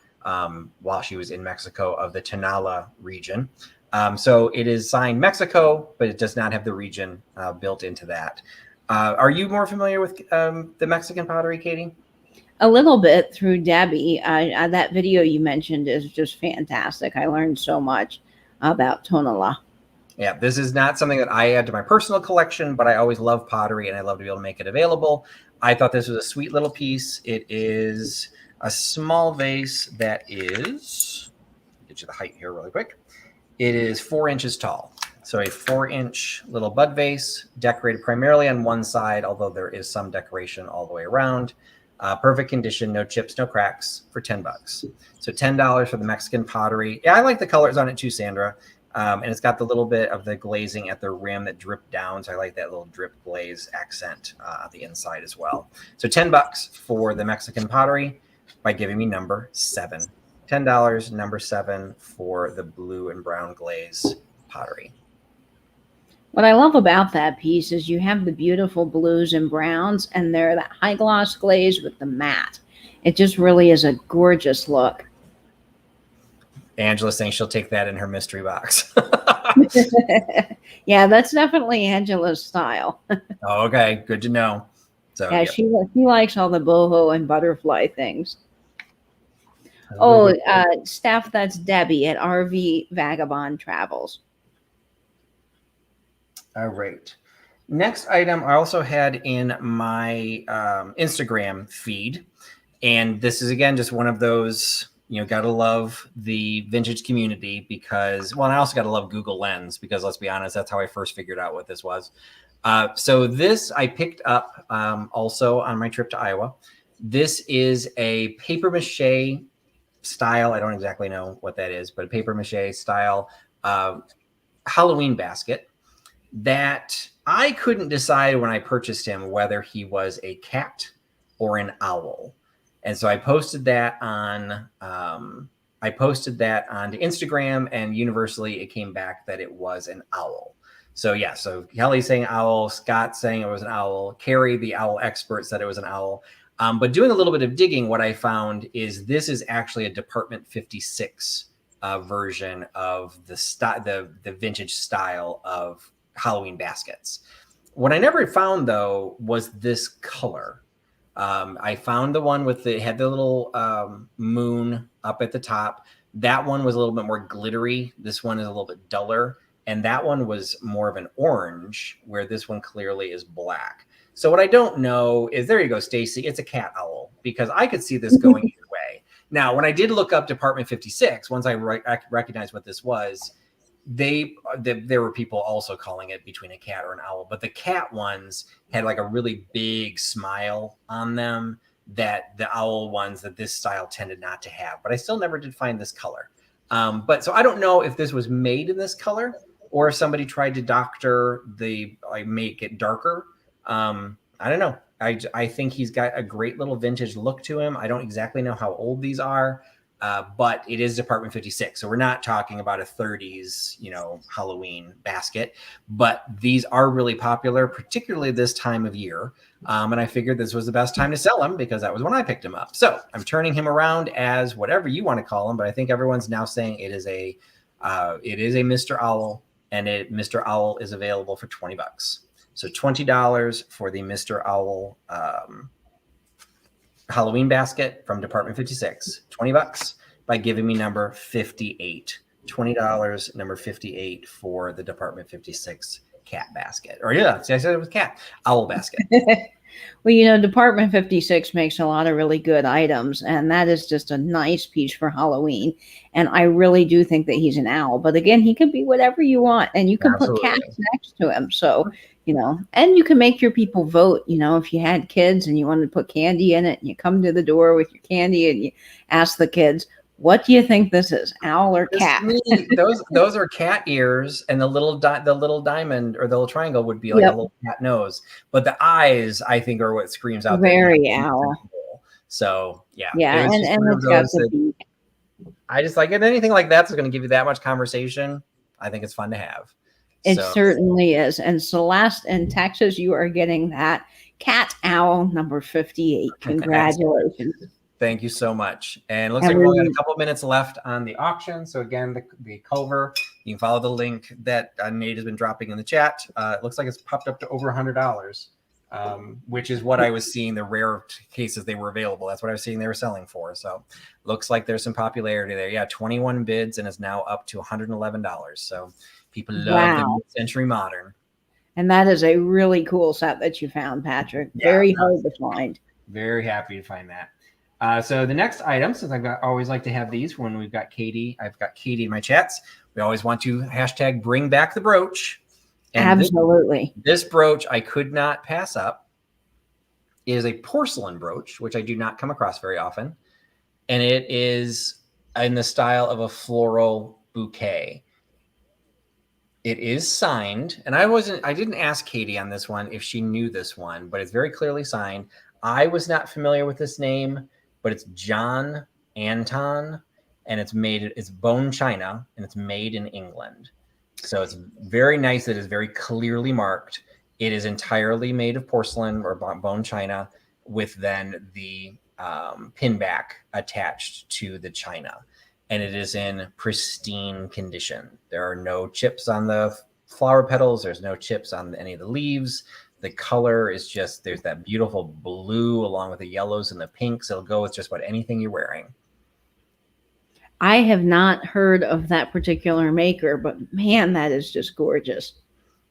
while she was in Mexico of the Tonala region. So it is signed Mexico, but it does not have the region built into that. Are you more familiar with the Mexican pottery, Katie? A little bit through Debbie. That video you mentioned is just fantastic. I learned so much about Tonala. Yeah, this is not something that I add to my personal collection, but I always love pottery and I love to be able to make it available. I thought this was a sweet little piece. It is a small vase that is, get you the height here really quick. It is 4 inches tall. So a 4-inch little bud vase, decorated primarily on one side, although there is some decoration all the way around. Perfect condition, no chips, no cracks, for $10. So $10 for the Mexican pottery. Yeah, I like the colors on it too, Sandra. And it's got the little bit of the glazing at the rim that dripped down. So I like that little drip glaze accent on the inside as well. So $10 for the Mexican pottery by giving me number 7. $10, number 7 for the blue and brown glaze pottery. What I love about that piece is you have the beautiful blues and browns, and they're that high gloss glaze with the matte. It just really is a gorgeous look. Angela's saying she'll take that in her mystery box. Yeah, that's definitely Angela's style. Oh, okay, good to know. So yeah, she likes all the boho and butterfly things. Oh, Steph, that's Debbie at RV Vagabond Travels. All right. Next item I also had in my Instagram feed. And this is, again, just one of those, got to love the vintage community because, well, and I also got to love Google Lens because, let's be honest, that's how I first figured out what this was. So this I picked up also on my trip to Iowa. This is a paper mache style. I don't exactly know what that is, but a paper mache style Halloween basket that I couldn't decide when I purchased him whether he was a cat or an owl. And so I posted that on onto Instagram, and universally it came back that it was an owl. So yeah, so Kelly's saying owl, Scott saying it was an owl, Carrie, the owl expert, said it was an owl. But doing a little bit of digging, what I found is this is actually a Department 56 version of the vintage style of Halloween baskets. What I never found though was this color. I found the one with had the little moon up at the top. That one was a little bit more glittery. This one is a little bit duller. And that one was more of an orange, where this one clearly is black. So what I don't know is, there you go, Stacy, it's a cat owl, because I could see this going either way. Now, when I did look up Department 56, once I recognized what this was, there were people also calling it between a cat or an owl, but the cat ones had like a really big smile on them that the owl ones that this style tended not to have. But I still never did find this color. But so I don't know if this was made in this color or if somebody tried to doctor make it darker. I don't know. I think he's got a great little vintage look to him. I don't exactly know how old these are. But it is Department 56. So we're not talking about a 30s, Halloween basket, but these are really popular, particularly this time of year. And I figured this was the best time to sell them because that was when I picked him up. So I'm turning him around as whatever you want to call him, but I think everyone's now saying it is a Mr. Owl, and Mr. Owl is available for $20. So $20 for the Mr. Owl, Halloween basket from Department 56, $20 by giving me number 58. $20, number 58 for the Department 56 cat basket. Or I said it was cat, owl basket. Well, Department 56 makes a lot of really good items, and that is just a nice piece for Halloween. And I really do think that he's an owl. But again, he could be whatever you want, and you can put cats next to him. So, and you can make your people vote. If you had kids and you wanted to put candy in it, and you come to the door with your candy and you ask the kids, what do you think this is, owl or cat? Those are cat ears, and the little diamond or the little triangle would be like a little cat nose. But the eyes, I think, are what screams out. Very owl. So yeah, and it's got the beak. I just like it. Anything like that's going to give you that much conversation. I think it's fun to have. It certainly is. And Celeste in Texas, you are getting that cat owl number 58. Congratulations. Thank you so much. And it looks like we've only got a couple of minutes left on the auction. So again, the cover, you can follow the link that Nate has been dropping in the chat. It looks like it's popped up to over $100, which is what I was seeing, the rare cases they were available. That's what I was seeing they were selling for. So looks like there's some popularity there. Yeah, 21 bids, and it's now up to $111. So people love the mid-century modern. And that is a really cool set that you found, Patrick. Very hard to find. Very happy to find that. So the next item, since always like to have these when we've got Katie, I've got Katie in my chats. We always want to hashtag bring back the brooch. And absolutely. This brooch I could not pass up. It is a porcelain brooch, which I do not come across very often. And it is in the style of a floral bouquet. It is signed, and I didn't ask Katie on this one if she knew this one, but it's very clearly signed. I was not familiar with this name, but it's John Anton, and it's bone china, and it's made in England. So it's very nice. It is very clearly marked. It is entirely made of porcelain or bone china, with then the pin back attached to the china. And it is in pristine condition. There are no chips on the flower petals. There's no chips on any of the leaves. The color is just, there's that beautiful blue along with the yellows and the pinks. It'll go with just about anything you're wearing. I have not heard of that particular maker, but man, that is just gorgeous.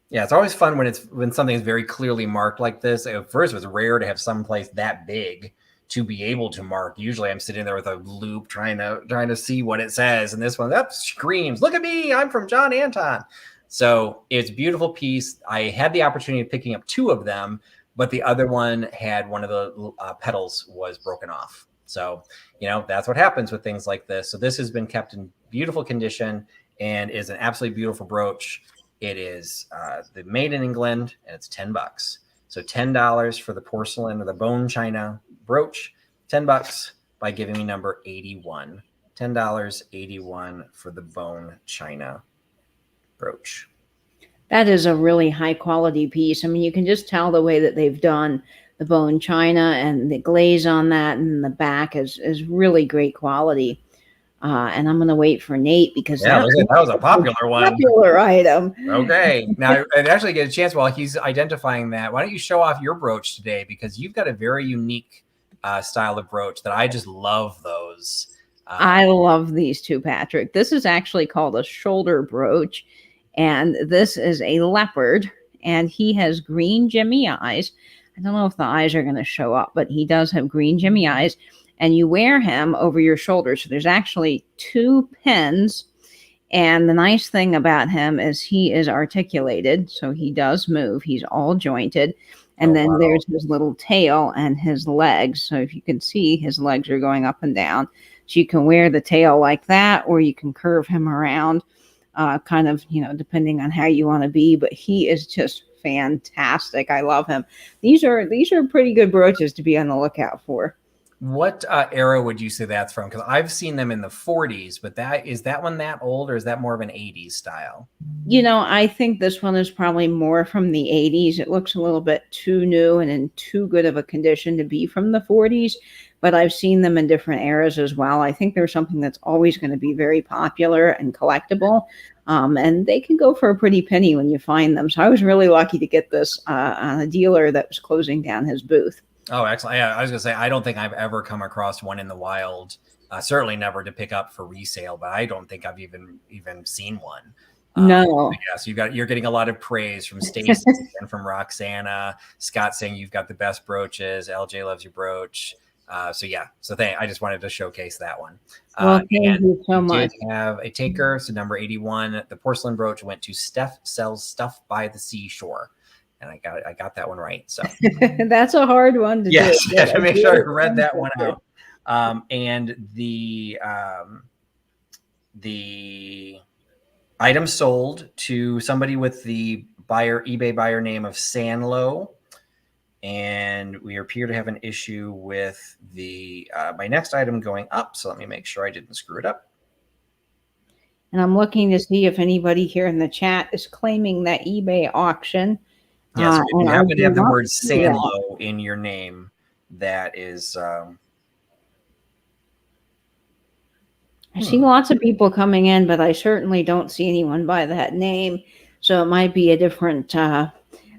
Yeah, it's always fun when something is very clearly marked like this. At first, it was rare to have someplace that big to be able to mark. Usually I'm sitting there with a loop trying to see what it says. And this one screams, look at me, I'm from John Anton. So it's a beautiful piece. I had the opportunity of picking up two of them, but the other one had one of the petals was broken off. So, that's what happens with things like this. So this has been kept in beautiful condition and is an absolutely beautiful brooch. It is made in England, and it's $10. So $10 for the porcelain or the bone china brooch, $10 by giving me number 81. $10, 81 for the bone china brooch. That is a really high quality piece. I mean, you can just tell the way that they've done the bone china, and the glaze on that and the back is really great quality. And I'm going to wait for Nate because Yeah, that was a popular one. Popular item. Okay. Now, and actually get a chance while he's identifying that. Why don't you show off your brooch today? Because you've got a very unique style of brooch that I just love those. I love these two, Patrick. This is actually called a shoulder brooch, and this is a leopard, and he has green Jimmy eyes. I don't know if the eyes are going to show up, but he does have green Jimmy eyes, and you wear him over your shoulders. So there's actually 2 pins, and the nice thing about him is he is articulated, so he does move. He's all jointed. And then there's his little tail and his legs. So if you can see, his legs are going up and down. So you can wear the tail like that, or you can curve him around, kind of, depending on how you want to be. But he is just fantastic. I love him. These are pretty good brooches to be on the lookout for. What era would you say that's from? Because I've seen them in the 40s, but is that one that old, or is that more of an 80s style? I think this one is probably more from the 80s. It looks a little bit too new and in too good of a condition to be from the 40s, but I've seen them in different eras as well. I think there's something that's always going to be very popular and collectible, and they can go for a pretty penny when you find them. So I was really lucky to get this on a dealer that was closing down his booth. Oh, excellent. Yeah, I was going to say, I don't think I've ever come across one in the wild, certainly never to pick up for resale, but I don't think I've even seen one. No. Yeah, so you're getting a lot of praise from Stacy and from Roxana. Scott saying you've got the best brooches. LJ loves your brooch. I just wanted to showcase that one. Well, thank you so much. Did have a taker. So number 81, the porcelain brooch went to Steph Sells Stuff by the Seashore. And I got that one right. So that's a hard one to do. Yes, I have to make sure I read that one out. And the item sold to somebody with the eBay buyer name of Sanlo. And we appear to have an issue with the my next item going up. So let me make sure I didn't screw it up. And I'm looking to see if anybody here in the chat is claiming that eBay auction. Yes, if you happen to have the word Sanlo in your name, that is. I see lots of people coming in, but I certainly don't see anyone by that name. So it might be a different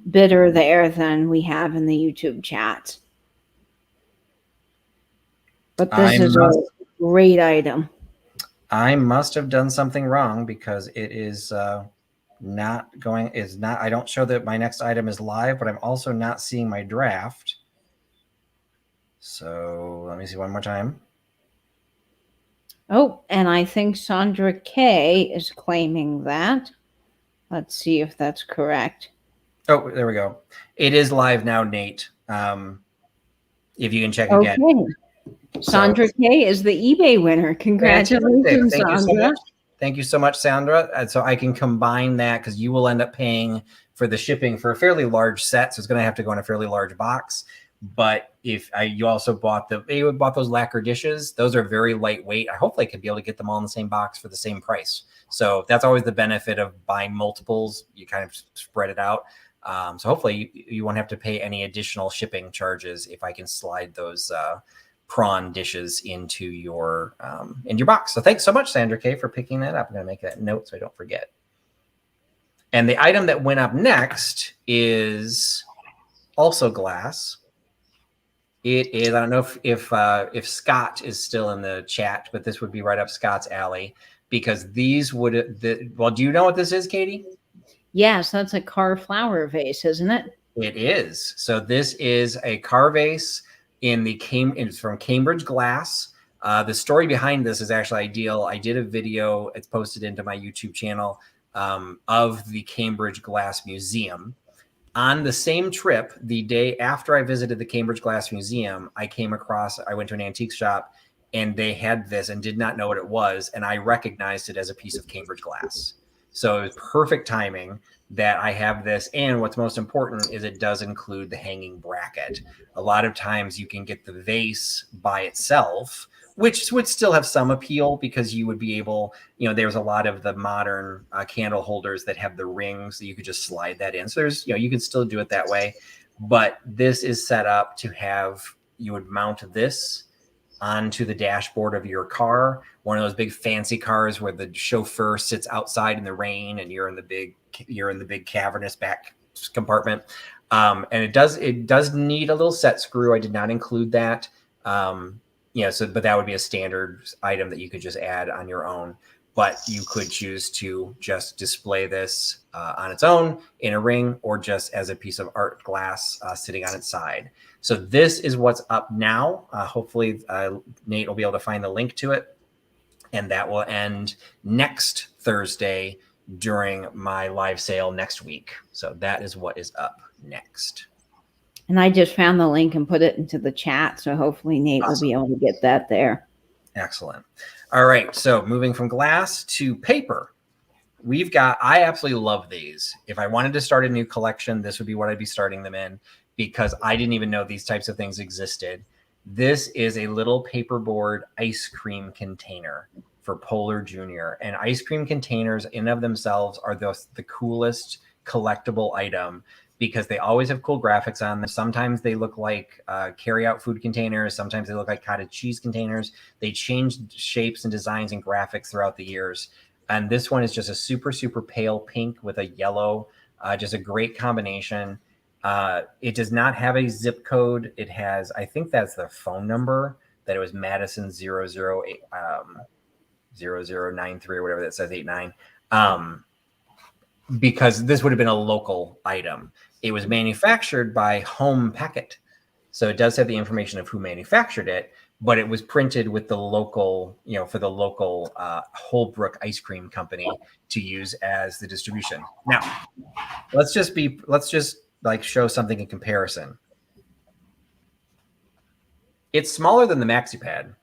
bidder there than we have in the YouTube chat. But this is a great item. I must have done something wrong because it is. I don't show that my next item is live, but I'm also not seeing my draft. So let me see one more time. Oh, and I think Sandra K is claiming that. Let's see if that's correct. Oh, there we go. It is live now, Nate. If you can check again. Sandra K is the eBay winner. Congratulations, Sandra. Thank you so much, Sandra. And so I can combine that because you will end up paying for the shipping for a fairly large set. So it's going to have to go in a fairly large box. But if you also bought those lacquer dishes, those are very lightweight. I hopefully could be able to get them all in the same box for the same price. So that's always the benefit of buying multiples. You kind of spread it out. So hopefully you won't have to pay any additional shipping charges if I can slide those prawn dishes into your box. So thanks so much, Sandra K, for picking that up. I'm going to make that note so I don't forget. And the item that went up next is also glass. It is, I don't know if Scott is still in the chat, but this would be right up Scott's alley because these would, do you know what this is, Katie? Yes, that's a carved flower vase, isn't it? It is. So this is a car vase it's from Cambridge Glass. The story behind this is actually ideal. I did a video, it's posted into my YouTube channel, of the Cambridge Glass Museum. On the same trip, the day after I visited the Cambridge Glass Museum, I went to an antique shop and they had this and did not know what it was. And I recognized it as a piece of Cambridge glass. So it was perfect timing that I have this. And what's most important is it does include the hanging bracket. A lot of times you can get the vase by itself, which would still have some appeal because you would be able, there's a lot of the modern candle holders that have the rings that you could just slide that in. So there's, you can still do it that way. but this is set up to have, you would mount this onto the dashboard of your car, one of those big fancy cars where the chauffeur sits outside in the rain and you're in the big cavernous back compartment. And it does need a little set screw. I did not include that. But that would be a standard item that you could just add on your own. But you could choose to just display this on its own in a ring, or just as a piece of art glass sitting on its side. So this is what's up now. Hopefully Nate will be able to find the link to it. And that will end next Thursday during my live sale next week. So that is what is up next. And I just found the link and put it into the chat. So hopefully Nate will be able to get that there. Excellent. All right. So moving from glass to paper, I absolutely love these. If I wanted to start a new collection, this would be what I'd be starting them in, because I didn't even know these types of things existed. This is a little paperboard ice cream container for Polar Junior. And ice cream containers in of themselves are the coolest collectible item, because they always have cool graphics on them. Sometimes they look like carry-out food containers. Sometimes they look like cottage cheese containers. They change shapes and designs and graphics throughout the years. And this one is just a super, super pale pink with a yellow, just a great combination. It does not have a zip code. It has, I think that's the phone number, that it was Madison 008, 0093 or whatever that says, 89. Because this would have been a local item. It was manufactured by Home Packet. So it does have the information of who manufactured it, but it was printed with the local, for the local Holbrook Ice Cream Company to use as the distribution. Now, let's just like show something in comparison. It's smaller than the MaxiPad.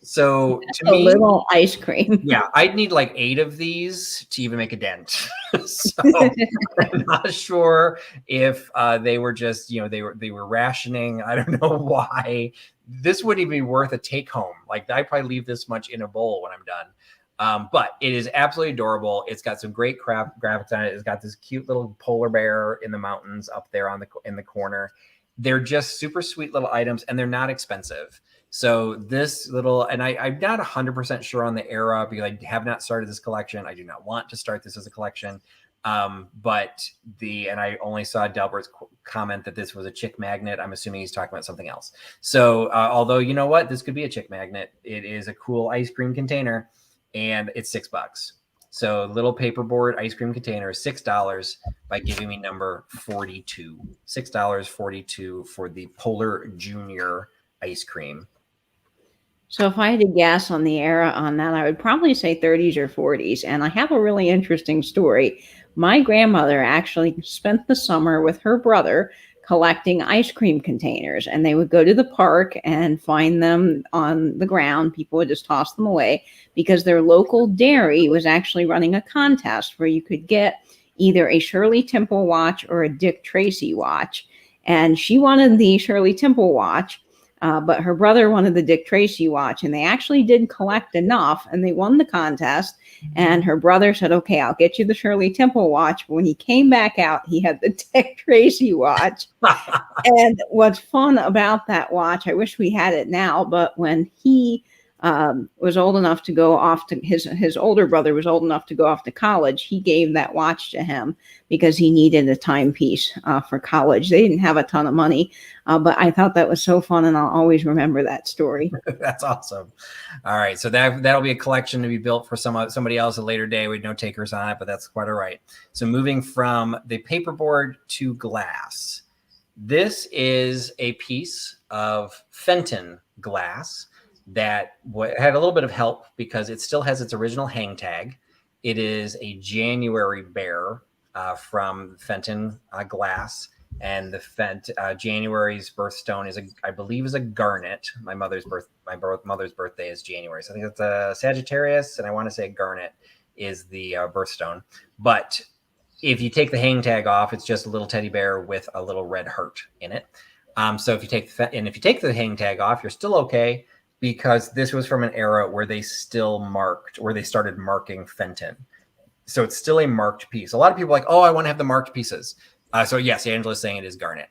So to me, a little ice cream. Yeah, I'd need like 8 of these to even make a dent. So I'm not sure if they were just, they were rationing. I don't know why. This wouldn't even be worth a take home. Like, I'd probably leave this much in a bowl when I'm done. But it is absolutely adorable. It's got some great graphics on it. It's got this cute little polar bear in the mountains up there in the corner. They're just super sweet little items, and they're not expensive. So this little, and I'm not 100% sure on the era, because I have not started this collection. I do not want to start this as a collection. And I only saw Delbert's comment that this was a chick magnet. I'm assuming he's talking about something else. So although, you know what, this could be a chick magnet. It is a cool ice cream container, and it's $6. So little paperboard ice cream container is $6 by giving me number 42. $6.42 for the Polar Junior ice cream. So if I had to guess on the era on that, I would probably say 30s or 40s. And I have a really interesting story. My grandmother actually spent the summer with her brother collecting ice cream containers, and they would go to the park and find them on the ground. People would just toss them away, because their local dairy was actually running a contest where you could get either a Shirley Temple watch or a Dick Tracy watch. And she wanted the Shirley Temple watch. But her brother wanted the Dick Tracy watch, and they actually did collect enough, and they won the contest. And her brother said, okay, I'll get you the Shirley Temple watch. But when he came back out, he had the Dick Tracy watch. And what's fun about that watch, I wish we had it now, but when he was old enough to go off to his older brother was old enough to go off to college, he gave that watch to him because he needed a timepiece for college. They didn't have a ton of money, but I thought that was so fun, and I'll always remember that story. That's awesome. All right, so that'll be a collection to be built for somebody else at a later day with no takers on it, but that's quite all right. So moving from the paperboard to glass, this is a piece of Fenton glass that had a little bit of help, because it still has its original hang tag. It is a January bear from Fenton glass, and the January's birthstone is I believe is a garnet. My mother's birthday is January, so I think it's a Sagittarius, and I want to say garnet is the birthstone. But if you take the hang tag off, it's just a little teddy bear with a little red heart in it. So if you take the hang tag off, you're still okay, because this was from an era where they started marking Fenton. So it's still a marked piece. A lot of people are like, oh, I want to have the marked pieces. So yes, Angela's saying it is garnet.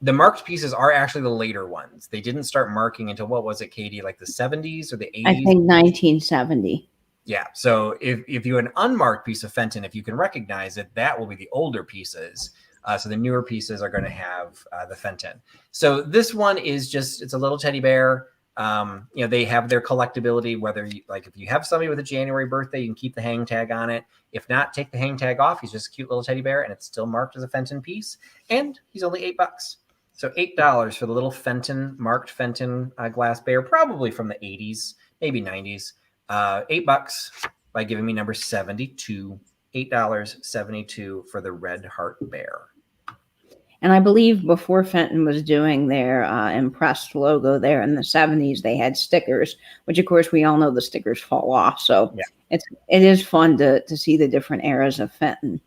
The marked pieces are actually the later ones. They didn't start marking until, what was it, Katie, like the 70s or the 80s? I think 1970. Yeah. So if you have an unmarked piece of Fenton, if you can recognize it, that will be the older pieces. So the newer pieces are going to have the Fenton. So this one is just, it's a little teddy bear. They have their collectability, whether you, like, if you have somebody with a January birthday, you can keep the hang tag on it. If not, take the hang tag off. He's just a cute little teddy bear, and it's still marked as a Fenton piece. And he's only $8. So $8 for the little Fenton, marked Fenton glass bear, probably from the 80s, maybe 90s. $8 by giving me number 72. $8.72 for the red heart bear. And I believe before Fenton was doing their impressed logo there in the 70s, they had stickers, which of course we all know the stickers fall off. So it is fun to see the different eras of Fenton.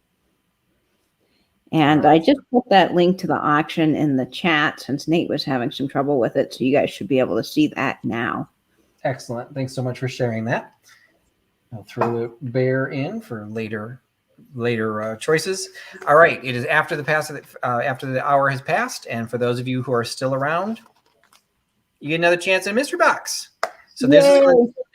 And I just put that link to the auction in the chat since Nate was having some trouble with it. So you guys should be able to see that now. Excellent. Thanks so much for sharing that. I'll throw the bear in for later choices. All right, it is after the hour has passed, and for those of you who are still around, you get another chance at a mystery box. So this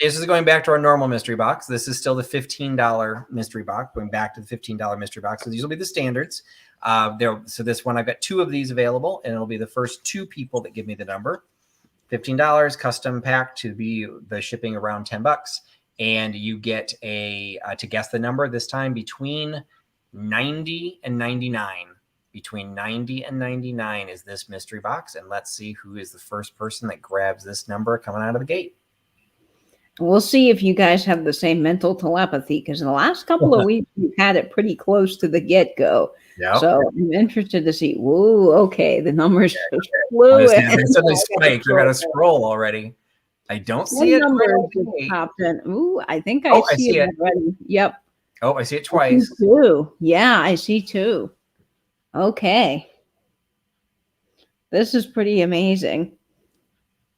is going back to our normal mystery box. This is still the $15 mystery box, going back to the $15 mystery box. So these will be the standards. So this one, I've got 2 of these available, and it'll be the first 2 people that give me the number. $15 custom pack to be the shipping around $10. And you get to guess the number this time between 90 and 99. Between 90 and 99 is this mystery box. And let's see who is the first person that grabs this number coming out of the gate. We'll see if you guys have the same mental telepathy, because in the last couple of weeks, we've had it pretty close to the get-go. Yep. So I'm interested to see. Whoa, okay, the numbers flew in. Suddenly spiked. We've got a scroll already. I don't see it. Popped in. Ooh, I think I see it already. Yep. Oh, I see it twice. Too. Yeah, I see 2. Okay. This is pretty amazing.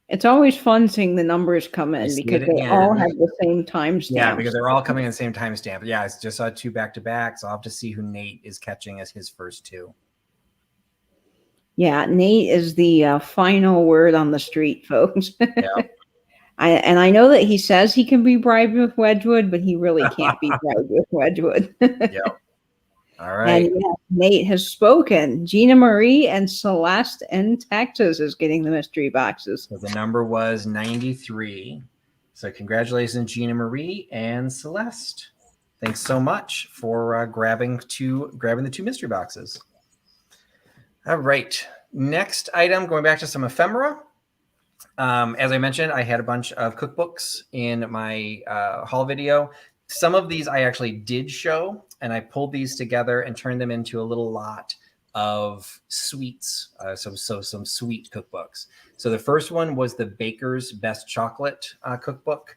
It's always fun seeing the numbers come in because they all have the same timestamp. Yeah, because they're all coming in the same timestamp. Yeah, I just saw 2 back to back, so I'll have to see who Nate is catching as his first 2. Yeah, Nate is the final word on the street, folks. Yeah. I know that he says he can be bribed with Wedgwood, but he really can't be bribed with Wedgwood. Yep. All right. And Nate has spoken. Gina Marie and Celeste in Texas is getting the mystery boxes. So the number was 93. So congratulations, Gina Marie and Celeste. Thanks so much for grabbing the 2 mystery boxes. All right. Next item, going back to some ephemera. As I mentioned, I had a bunch of cookbooks in my haul video. Some of these I actually did show, and I pulled these together and turned them into a little lot of sweets, some sweet cookbooks. So the first one was the Baker's Best Chocolate cookbook,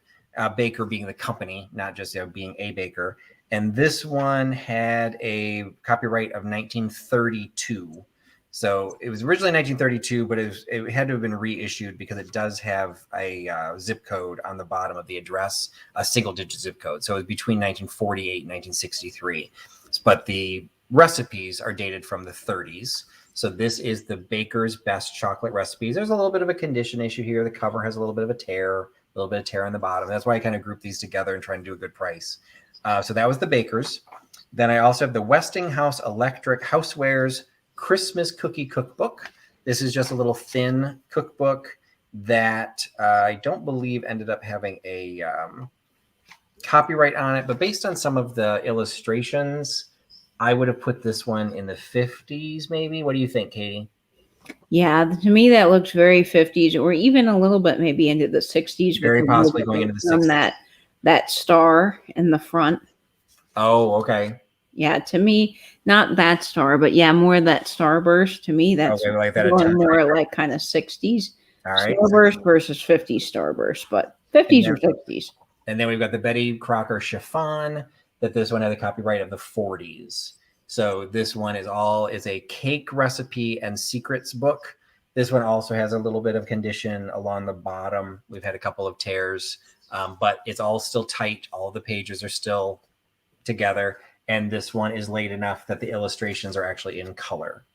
Baker being the company, not just being a baker. And this one had a copyright of 1932. So it was originally 1932, but it had to have been reissued because it does have a zip code on the bottom of the address, a single-digit zip code. So it was between 1948 and 1963. But the recipes are dated from the 30s. So this is the Baker's Best Chocolate Recipes. There's a little bit of a condition issue here. The cover has a little bit of a tear on the bottom. That's why I kind of grouped these together and trying to do a good price. So that was the Baker's. Then I also have the Westinghouse Electric Housewares Christmas Cookie Cookbook. This is just a little thin cookbook that I don't believe ended up having a copyright on it, but based on some of the illustrations, I would have put this one in the 50s, maybe. What do you think, Katie? Yeah, to me that looks very 50s, or even a little bit maybe into the 60s. Very possibly going into the 60s. That star in the front. Oh, okay. Yeah, to me, not that star, but yeah, more that starburst. To me, that's okay, like that more like kind of 60s. All right. Starburst versus 50s starburst, but 50s or 60s. And then we've got the Betty Crocker chiffon, that this one had the copyright of the 40s. So this one is a cake recipe and secrets book. This one also has a little bit of condition along the bottom. We've had a couple of tears, but it's all still tight. All the pages are still together. And this one is late enough that the illustrations are actually in color.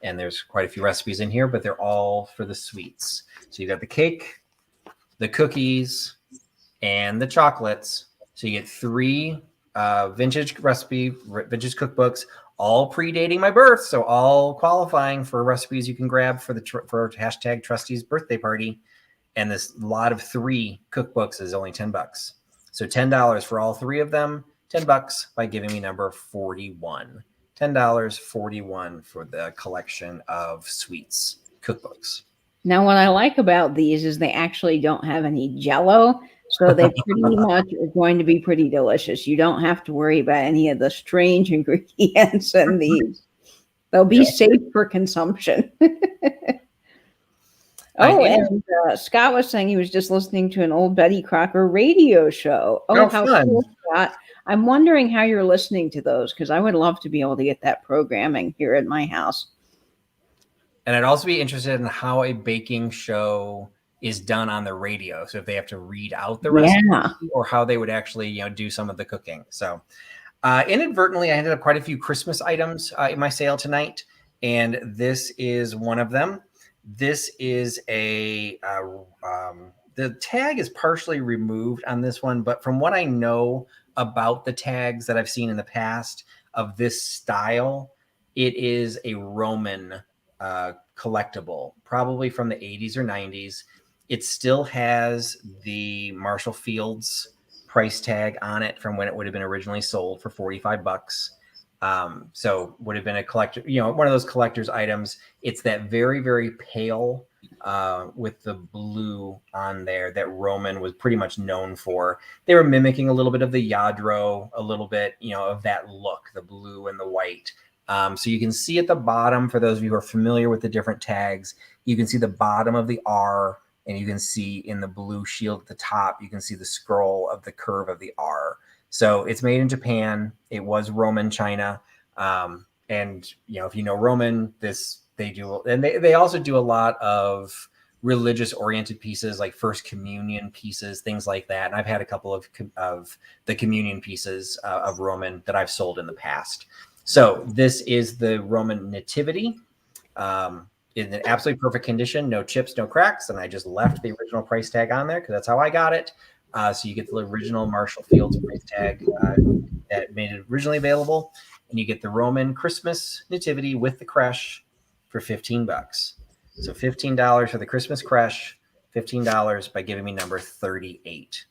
And there's quite a few recipes in here, but they're all for the sweets. So you got the cake, the cookies, and the chocolates. So you get 3 vintage cookbooks, all predating my birth. So all qualifying for recipes you can grab for for hashtag Trusty's birthday party. And this lot of 3 cookbooks is only $10. So $10 for all 3 of them, $10 by giving me number 41. $10, 41 for the collection of sweets cookbooks. Now, what I like about these is they actually don't have any Jello, so they pretty much are going to be pretty delicious. You don't have to worry about any of the strange ingredients in these. They'll be safe for consumption. And Scott was saying he was just listening to an old Betty Crocker radio show. Oh, how fun. Cool, Scott. I'm wondering how you're listening to those, because I would love to be able to get that programming here at my house. And I'd also be interested in how a baking show is done on the radio. So if they have to read out the recipe or how they would actually, do some of the cooking. So inadvertently, I ended up quite a few Christmas items in my sale tonight. And this is one of them. This is the tag is partially removed on this one, but from what I know about the tags that I've seen in the past of this style, it is a Roman collectible, probably from the 80s or 90s. It still has the Marshall Fields price tag on it from when it would have been originally sold for $45. So would have been a collector, one of those collector's items. It's that very, very pale with the blue on there that Roman was pretty much known for. They were mimicking a little bit of the Yadro, a little bit, of that look, the blue and the white. So you can see at the bottom, for those of you who are familiar with the different tags, you can see the bottom of the R, and you can see in the blue shield at the top, you can see the scroll of the curve of the R. So it's made in Japan. It was Roman China. And, if you know Roman, they do, and they also do a lot of religious oriented pieces, like First Communion pieces, things like that. And I've had a couple of the communion pieces of Roman that I've sold in the past. So this is the Roman Nativity in an absolutely perfect condition, no chips, no cracks. And I just left the original price tag on there because that's how I got it. So you get the original Marshall Fields price tag that made it originally available. And you get the Roman Christmas Nativity with the creche for $15. So $15 for the Christmas creche, $15 by giving me number 38.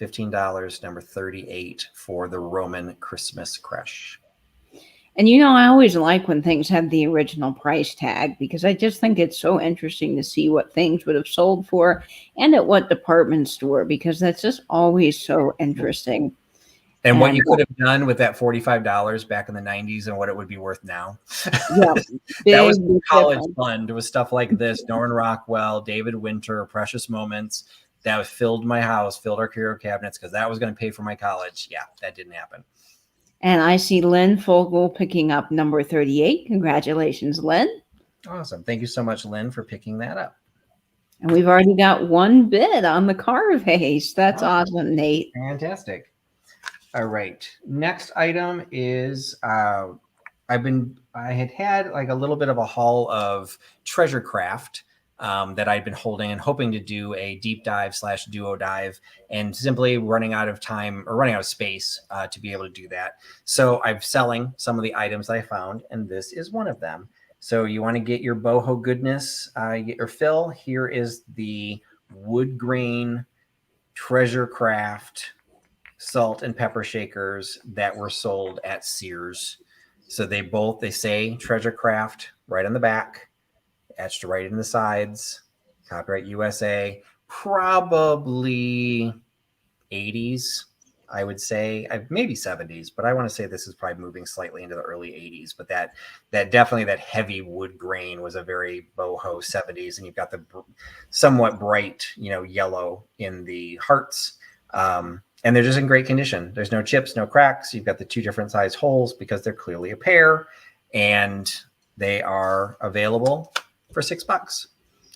$15, number 38 for the Roman Christmas creche. And I always like when things have the original price tag, because I just think it's so interesting to see what things would have sold for and at what department store, because that's just always so interesting. And what you could have done with that $45 back in the 90s and what it would be worth now. Yeah, that was college fund. It was stuff like this, Norman Rockwell, David Winter, Precious Moments. That filled my house, filled our curio cabinets, because that was going to pay for my college. Yeah, that didn't happen. And I see Lynn Fogel picking up number 38. Congratulations, Lynn. Awesome. Thank you so much, Lynn, for picking that up. And we've already got one bid on the carve haze. That's awesome, Nate. Fantastic. All right. Next item is I had like a little bit of a haul of treasure craft that I'd been holding and hoping to do a deep dive / duo dive, and simply running out of time or running out of space to be able to do that. So I'm selling some of the items I found, and this is one of them. So you want to get your boho goodness, get your fill. Here is the wood grain treasure craft salt and pepper shakers that were sold at Sears. So they say treasure craft right on the back, etched right in the sides, copyright USA, probably 80s, I would say, maybe 70s, but I want to say this is probably moving slightly into the early 80s. But that definitely, that heavy wood grain was a very boho 70s, and you've got the somewhat bright, yellow in the hearts. And they're just in great condition. There's no chips, no cracks. You've got the 2 different size holes because they're clearly a pair, and they are available for $6.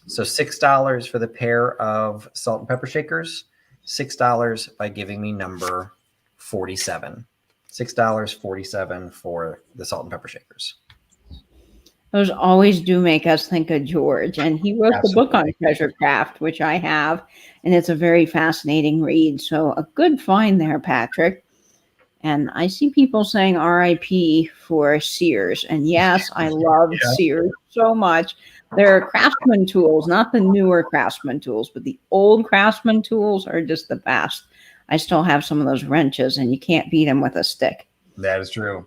So $6 for the pair of salt and pepper shakers, $6 by giving me number 47. $6.47 for the salt and pepper shakers. Those always do make us think of George. And he wrote the book on treasure craft, which I have, and it's a very fascinating read. So a good find there, Patrick. And I see people saying RIP for Sears. And yes, I love Sears so much. They're craftsman tools, not the newer craftsman tools, but the old craftsman tools are just the best. I still have some of those wrenches, and you can't beat them with a stick. That is true.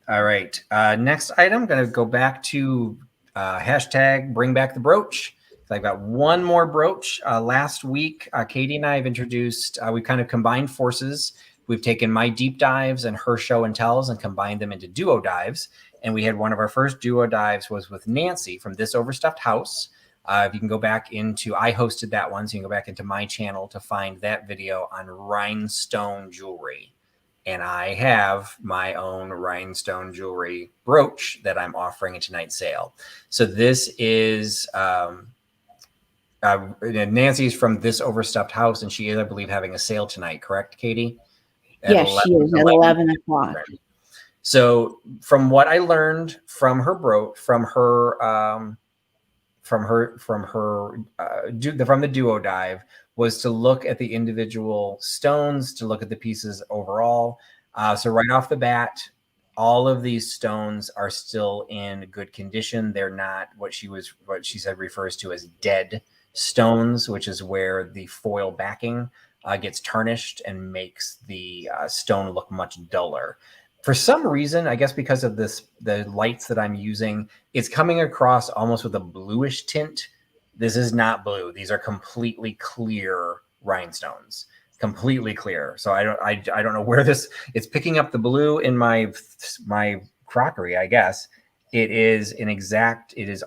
All right. Next item, I'm going to go back to hashtag bring back the brooch. So I've got one more brooch. Last week, Katie and I have introduced, we've kind of combined forces. We've taken my deep dives and her show and tells and combined them into duo dives. And we had one of our first duo dives was with Nancy from This Overstuffed House. If you can go back into, I hosted that one, so you can go back into my channel to find that video on rhinestone jewelry. And I have my own rhinestone jewelry brooch that I'm offering in tonight's sale. So this is Nancy's from This Overstuffed House, and she is, I believe, having a sale tonight. Correct, Katie? Yes, she is at 11 o'clock. Right. So from what I learned from her brooch, from the duo dive, was to look at the individual stones, to look at the pieces overall. So right off the bat, all of these stones are still in good condition. They're not what she said refers to as dead stones, which is where the foil backing gets tarnished and makes the stone look much duller. For some reason, I guess because of the lights that I'm using, it's coming across almost with a bluish tint. This is not blue. These are completely clear rhinestones, completely clear. So I don't know where it's picking up the blue in my crockery, I guess. It is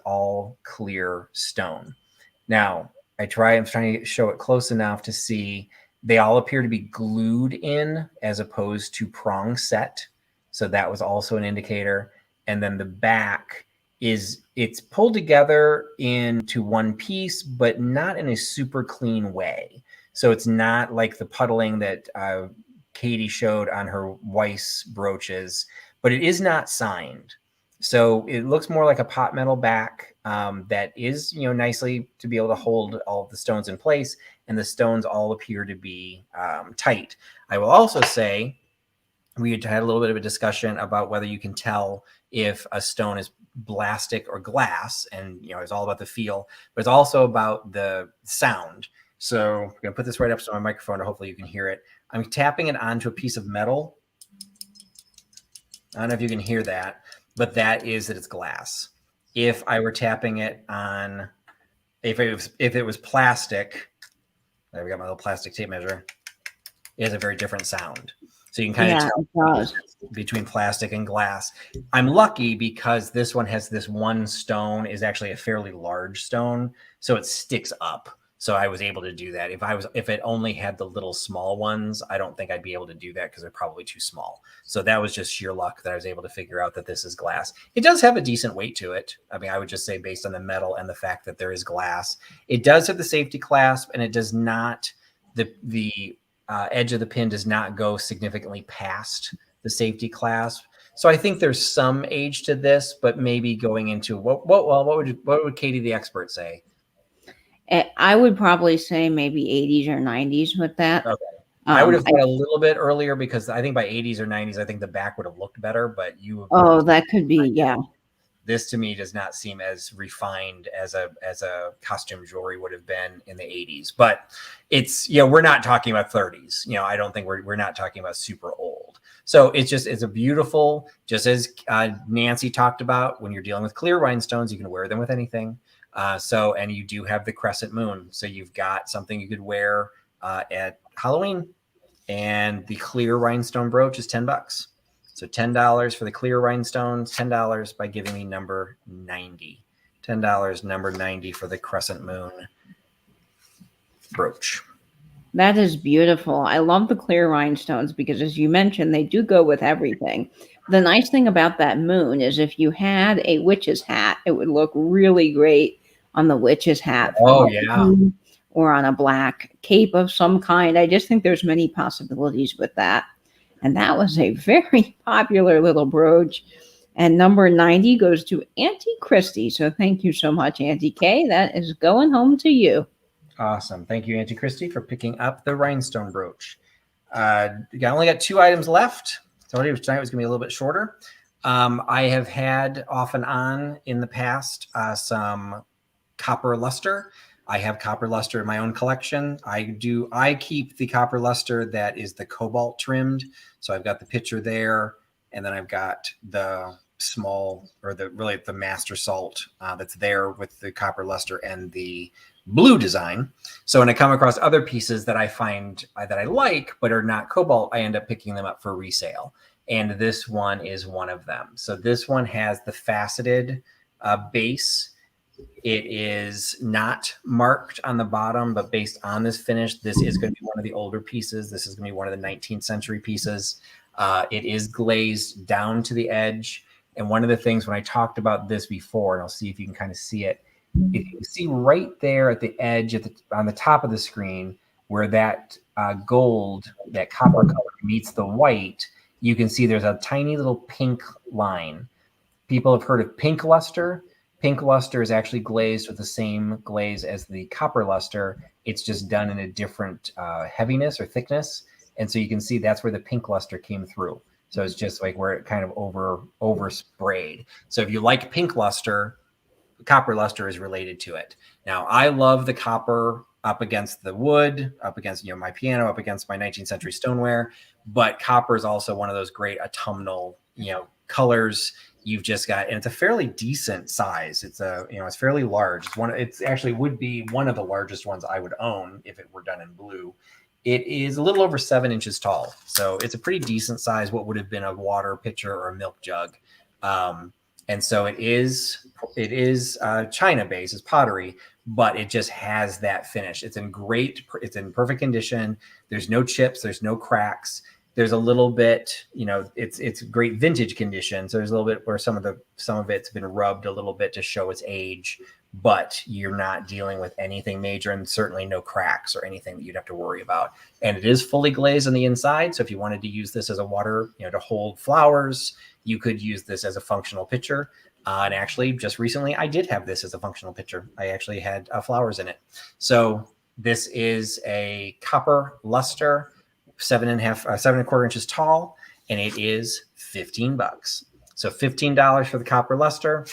all clear stone. Now, I'm trying to show it close enough to see they all appear to be glued in as opposed to prong set. So that was also an indicator. And then the back it's pulled together into one piece, but not in a super clean way. So it's not like the puddling that Katie showed on her Weiss brooches, but it is not signed. So it looks more like a pot metal back that is, nicely to be able to hold all of the stones in place. And the stones all appear to be tight. I will also say we had a little bit of a discussion about whether you can tell if a stone is plastic or glass, and it's all about the feel, but it's also about the sound. So I'm gonna put this right up to my microphone, and hopefully you can hear it. I'm tapping it onto a piece of metal. I don't know if you can hear that, but that it's glass. If I were tapping it on, if it was plastic, there we got my little plastic tape measure. It has a very different sound. So you can kind of tell between plastic and glass. I'm lucky because this one has this one stone is actually a fairly large stone, so it sticks up. So I was able to do that. If it only had the little small ones, I don't think I'd be able to do that because they're probably too small. So that was just sheer luck that I was able to figure out that this is glass. It does have a decent weight to it. I mean, I would just say based on the metal and the fact that there is glass, it does have the safety clasp, and it does not the edge of the pin does not go significantly past the safety clasp. So I think there's some age to this, but maybe going into what would Katie the expert say? I would probably say maybe 80s or 90s with that. Okay. I would have thought a little bit earlier because I think by 80s or 90s, I think the back would have looked better, but that could be, yeah. This to me does not seem as refined as a costume jewelry would have been in the 80s, but it's, we're not talking about 30s. I don't think we're not talking about super old. So it's a beautiful, just as Nancy talked about, when you're dealing with clear rhinestones, you can wear them with anything. And you do have the crescent moon. So you've got something you could wear at Halloween, and the clear rhinestone brooch is $10. So $10 for the clear rhinestones, $10 by giving me number 90. $10, number 90 for the crescent moon brooch. That is beautiful. I love the clear rhinestones because, as you mentioned, they do go with everything. The nice thing about that moon is if you had a witch's hat, it would look really great on the witch's hat. Oh, yeah. Or on a black cape of some kind. I just think there's many possibilities with that. And that was a very popular little brooch. And number 90 goes to Auntie Christie. So thank you so much, Auntie K. That is going home to you. Awesome. Thank you, Auntie Christie, for picking up the rhinestone brooch. We only got 2 items left. So tonight was going to be a little bit shorter. I have had off and on in the past some copper luster. I have copper luster in my own collection. I keep the copper luster that is the cobalt trimmed. So I've got the pitcher there, and then I've got the small, or the master salt that's there with the copper luster and the blue design. So when I come across other pieces that I find that I like but are not cobalt, I end up picking them up for resale. And this one is one of them. So this one has the faceted base. It is not marked on the bottom, but based on this finish, this is going to be one of the older pieces. This is going to be one of the 19th century pieces. It is glazed down to the edge. And one of the things when I talked about this before, and I'll see if you can kind of see it, if you see right there at the edge on the top of the screen where that gold, that copper color meets the white, you can see there's a tiny little pink line. People have heard of pink luster. Pink luster is actually glazed with the same glaze as the copper luster. It's just done in a different heaviness or thickness. And so you can see that's where the pink luster came through. So it's just like where it kind of over sprayed. So if you like pink luster, copper luster is related to it. Now, I love the copper up against the wood, up against my piano, up against my 19th century stoneware. But copper is also one of those great autumnal colors. You've just got, and it's a fairly decent size. It's it's fairly large. It's actually would be one of the largest ones I would own if it were done in blue. It is a little over 7 inches tall. So it's a pretty decent size, what would have been a water pitcher or a milk jug. And so it is China based, it's pottery, but it just has that finish. It's in perfect condition. There's no chips, there's no cracks. There's a little bit, it's great vintage condition. So there's a little bit where some of it's been rubbed a little bit to show its age, but you're not dealing with anything major, and certainly no cracks or anything that you'd have to worry about. And it is fully glazed on the inside. So if you wanted to use this as a water, to hold flowers, you could use this as a functional pitcher. And actually, just recently, I did have this as a functional pitcher. I actually had flowers in it. So this is a copper luster, 7.25 inches tall, and it is $15. So $15 for the copper luster.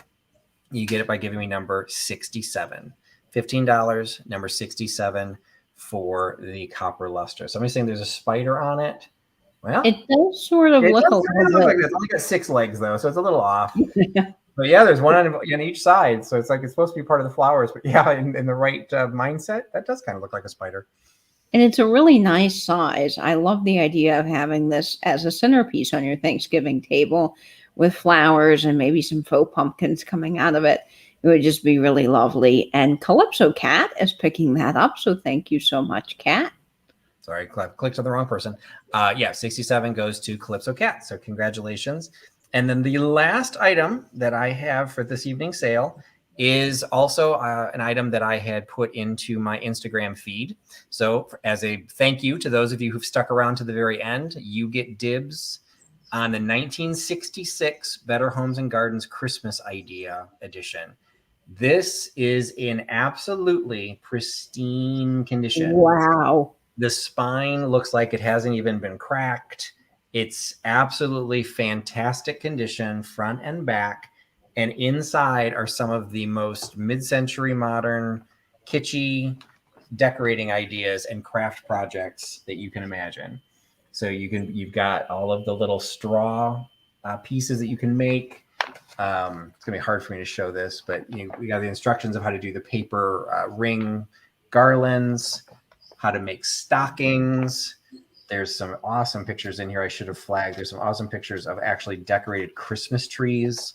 You get it by giving me number 67. $15, number 67 for the copper luster. Somebody's saying there's a spider on it. Well, it does sort of look a little bit. It's only got 6 legs though, so it's a little off. But yeah, there's one on each side, so it's like it's supposed to be part of the flowers. But yeah, in the right mindset, that does kind of look like a spider. And it's a really nice size. I love the idea of having this as a centerpiece on your Thanksgiving table with flowers and maybe some faux pumpkins coming out of it. It would just be really lovely. And Calypso Cat is picking that up. So thank you so much, Cat. Sorry, clicked on the wrong person. 67 goes to Calypso Cat. So congratulations. And then the last item that I have for this evening's sale is also an item that I had put into my Instagram feed. So as a thank you to those of you who've stuck around to the very end, you get dibs on the 1966 Better Homes and Gardens Christmas Idea Edition. This is in absolutely pristine condition. Wow. The spine looks like it hasn't even been cracked. It's absolutely fantastic condition, front and back. And inside are some of the most mid-century modern kitschy decorating ideas and craft projects that you can imagine. So you've got all of the little straw pieces that you can make. It's gonna be hard for me to show this, but we got the instructions of how to do the paper ring garlands, how to make stockings. There's some awesome pictures in here I should have flagged. There's some awesome pictures of actually decorated Christmas trees.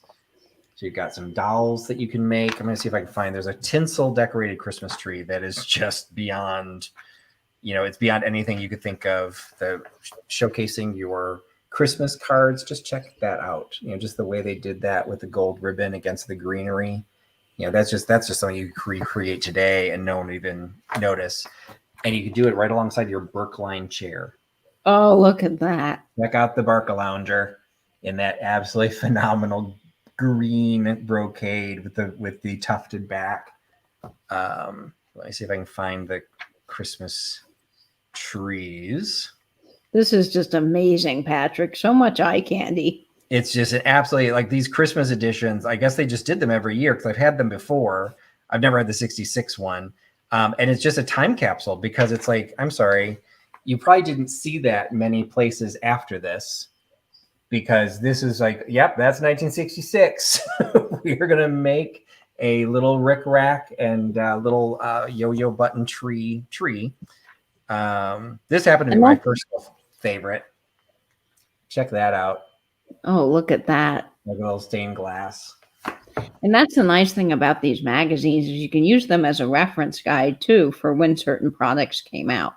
So you've got some dolls that you can make. I'm going to see if I can find, there's a tinsel decorated Christmas tree that is just beyond, it's beyond anything you could think of. The showcasing your Christmas cards, just check that out. Just the way they did that with the gold ribbon against the greenery. That's just something you recreate today and no one would even notice. And you could do it right alongside your Brookline chair. Oh, look at that. Check out the Barca Lounger in that absolutely phenomenal green brocade with the tufted back. Let me see if I can find the Christmas trees. This is just amazing, Patrick. So much eye candy. It's just an absolutely like these Christmas editions. I guess they just did them every year because I've had them before. I've never had the 66 one. And it's just a time capsule because it's like, I'm sorry, you probably didn't see that many places after this because this is like, yep, that's 1966. We're going to make a little rick-rack and little yo-yo button tree. This happened to be my personal favorite. Check that out. Oh, look at that. Like a little stained glass. And that's the nice thing about these magazines is you can use them as a reference guide too for when certain products came out.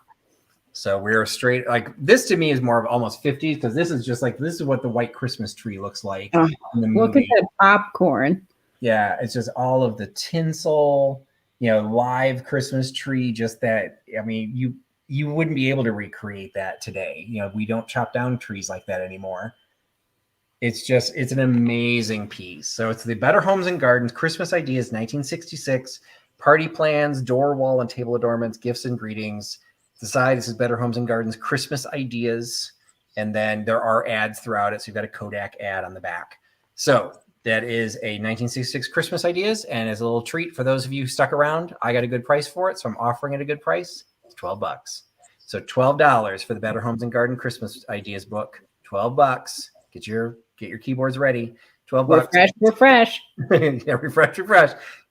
So we're straight like this to me is more of almost 50s because this is just like this is what the white Christmas tree looks like in the movie. Look at that popcorn. Yeah, it's just all of the tinsel, live Christmas tree. Just that, I mean, you wouldn't be able to recreate that today. We don't chop down trees like that anymore. It's an amazing piece. So it's the Better Homes and Gardens Christmas Ideas 1966, party plans, door, wall, and table adornments, gifts and greetings. The side, this is Better Homes and Gardens Christmas Ideas. And then there are ads throughout it. So you've got a Kodak ad on the back. So that is a 1966 Christmas Ideas. And as a little treat for those of you who stuck around, I got a good price for it. So I'm offering it a good price. It's $12. So $12 for the Better Homes and Garden Christmas Ideas book. $12. Get your keyboards ready. $12. Refresh. Yeah, refresh.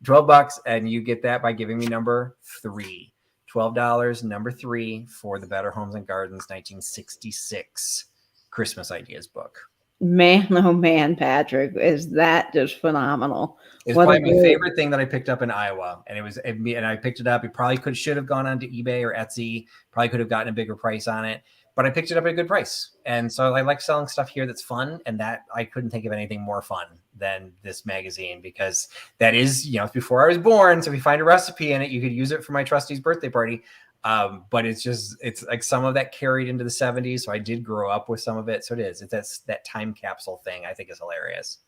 $12, and you get that by giving me number 3. $12, number 3 for the Better Homes and Gardens 1966 Christmas Ideas book. Man, oh man, Patrick, is that just phenomenal? It's probably my favorite thing that I picked up in Iowa, and I picked it up. It probably should have gone onto eBay or Etsy. Probably could have gotten a bigger price on it. But I picked it up at a good price. And so I like selling stuff here that's fun. And that I couldn't think of anything more fun than this magazine because that is, it's before I was born. So if you find a recipe in it, you could use it for my Trusty's birthday party. But it's like some of that carried into the 70s. So I did grow up with some of it. So it's that time capsule thing I think is hilarious.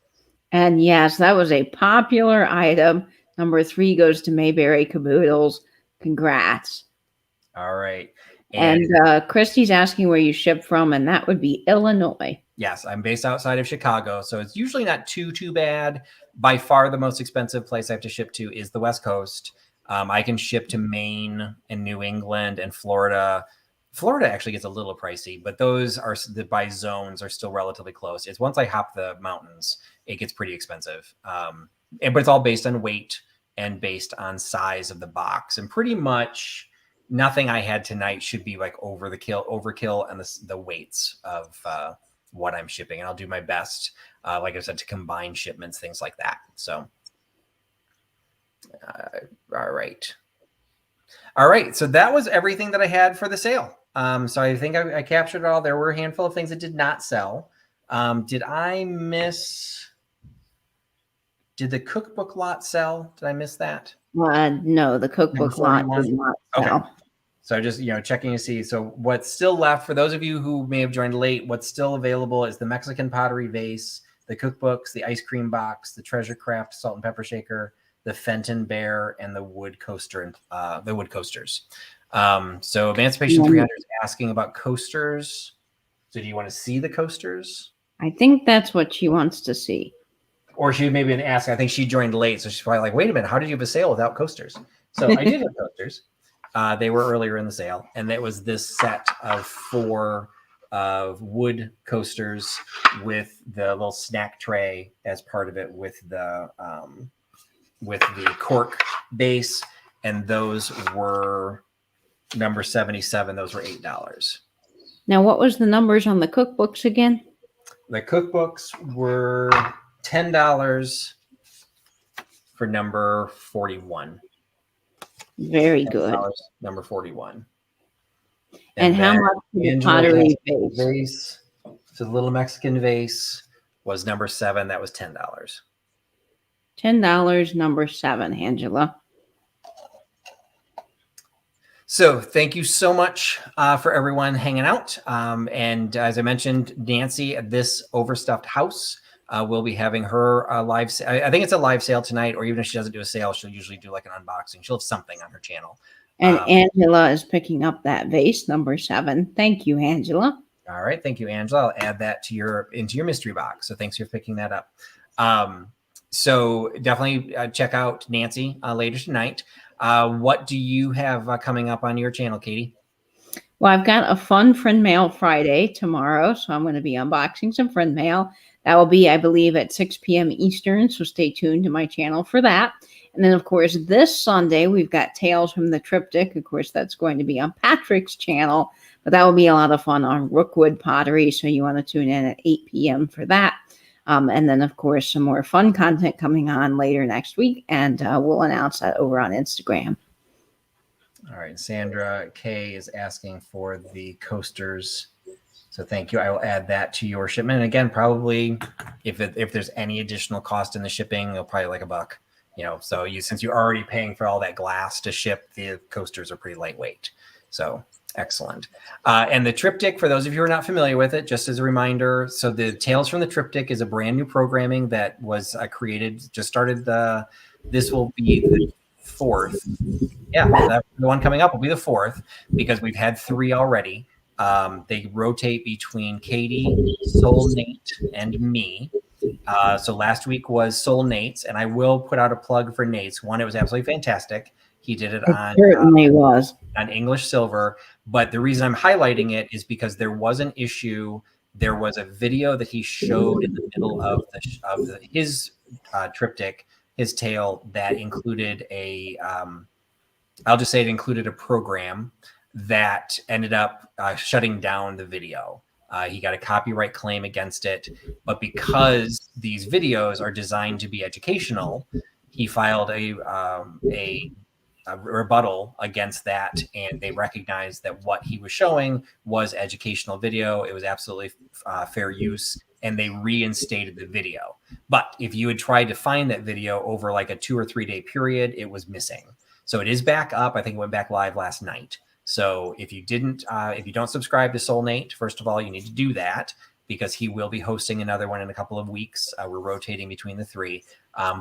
And yes, that was a popular item. Number 3 goes to Mayberry Caboodles. Congrats. All right. And Christy's asking where you ship from, and that would be Illinois. Yes, I'm based outside of Chicago, so it's usually not too bad. By far, the most expensive place I have to ship to is the West Coast. I can ship to Maine and New England and Florida. Florida actually gets a little pricey, but those are by zones are still relatively close. It's once I hop the mountains, it gets pretty expensive. But it's all based on weight and based on size of the box, and pretty much nothing I had tonight should be like overkill and the weights of what I'm shipping. And I'll do my best, like I said, to combine shipments, things like that. So, all right. So that was everything that I had for the sale. So I think I captured it all. There were a handful of things that did not sell. Did I miss? Did the cookbook lot sell? Did I miss that? No, the cookbook lot did not sell. Okay. So just, checking to see. So what's still left for those of you who may have joined late, what's still available is the Mexican pottery vase, the cookbooks, the ice cream box, the treasure craft salt and pepper shaker, the Fenton bear, and the wood coaster and the wood coasters. So Emancipation 300 is asking about coasters. So do you want to see the coasters? I think that's what she wants to see. Or she maybe been asking. I think she joined late, so she's probably like, "Wait a minute, how did you have a sale without coasters?" So I did have coasters. They were earlier in the sale, and it was this set of 4 wood coasters with the little snack tray as part of it, with the cork base, and those were number 77. Those were $8. Now, what was the numbers on the cookbooks again? The cookbooks were $10 for number 41. Very good. Number 41. And how much the pottery vase? So the little Mexican vase was number 7. That was $10. $10, number 7, Angela. So thank you so much for everyone hanging out. And as I mentioned, Nancy at this Overstuffed House will be having her live. I think it's a live sale tonight, or even if she doesn't do a sale, she'll usually do like an unboxing. She'll have something on her channel. And Angela is picking up that vase, number 7. Thank you, Angela. All right. Thank you, Angela. I'll add that to into your mystery box. So thanks for picking that up. So definitely check out Nancy later tonight. What do you have coming up on your channel, Katie? Well, I've got a fun friend mail Friday tomorrow, so I'm going to be unboxing some friend mail. That will be, I believe, at 6 p.m. Eastern, so stay tuned to my channel for that. And then, of course, this Sunday, we've got Tales from the Triptych. Of course, that's going to be on Patrick's channel, but that will be a lot of fun on Rookwood Pottery, so you want to tune in at 8 p.m. for that. And then, of course, some more fun content coming on later next week, and we'll announce that over on Instagram. All right. Sandra K is asking for the coasters. So thank you. I will add that to your shipment. And again, probably if there's any additional cost in the shipping, it'll probably like $1. So since you're already paying for all that glass to ship, the coasters are pretty lightweight. So excellent. And the Triptych, for those of you who are not familiar with it, just as a reminder, so the Tales from the Triptych is a brand new programming that was created, just started this will be the 4th. Yeah, the one coming up will be the 4th because we've had 3 already. They rotate between Katie, Soul Nate, and me. So last week was Soul Nate's, and I will put out a plug for Nate's. One, it was absolutely fantastic. He did it on certainly was on English silver. But the reason I'm highlighting it is because there was an issue. There was a video that he showed in the middle of his triptych, his tale, that included I'll just say it included a program that ended up shutting down the video. He got a copyright claim against it, but because these videos are designed to be educational, he filed a rebuttal against that, and they recognized that what he was showing was educational video. It was absolutely fair use, and they reinstated the video. But if you had tried to find that video over like a 2 or 3 day period, it was missing. So it is back up. I think it went back live last night. So if you don't subscribe to Soul Nate, first of all, you need to do that because he will be hosting another one in a couple of weeks. We're rotating between the 3.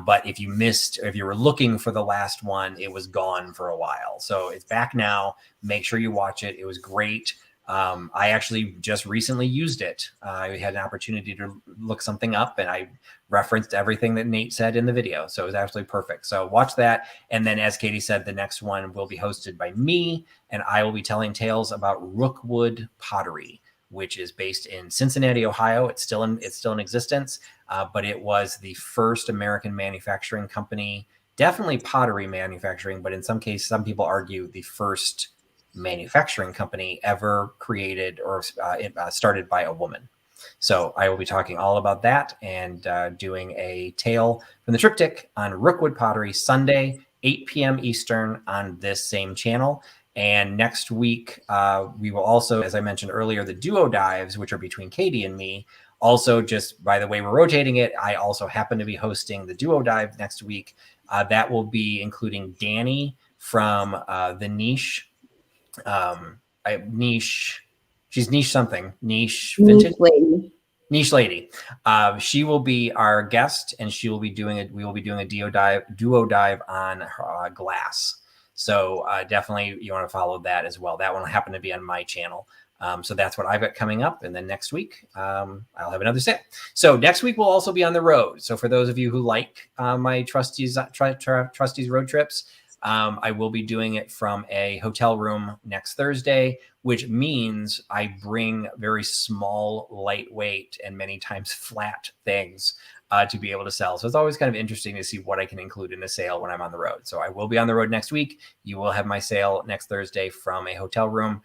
But if you were looking for the last one, it was gone for a while. So it's back now. Make sure you watch it. It was great. I actually just recently used it. I had an opportunity to look something up, and I referenced everything that Nate said in the video. So it was absolutely perfect. So watch that. And then, as Katie said, the next one will be hosted by me, and I will be telling tales about Rookwood Pottery, which is based in Cincinnati, Ohio. It's still in existence, but it was the first American manufacturing company, definitely pottery manufacturing, but in some cases, some people argue the first manufacturing company ever created or started by a woman. So I will be talking all about that and doing a tale from the triptych on Rookwood Pottery Sunday, 8 p.m. Eastern on this same channel. And next week, we will also, as I mentioned earlier, the duo dives, which are between Katie and me. Also, just by the way we're rotating it, I also happen to be hosting the duo dive next week. That will be including Danny from the Niche. She's Niche something. Niche Vintage lady. Niche Lady. She will be our guest, and we will be doing a duo dive on glass. So definitely you want to follow that as well. That one will happen to be on my channel. So that's what I've got coming up. And then next week, I'll have another set. So next week, we'll also be on the road. So for those of you who like my Trusty's road trips, I will be doing it from a hotel room next Thursday, which means I bring very small, lightweight, and many times flat things to be able to sell. So it's always kind of interesting to see what I can include in a sale when I'm on the road. So I will be on the road next week. You will have my sale next Thursday from a hotel room,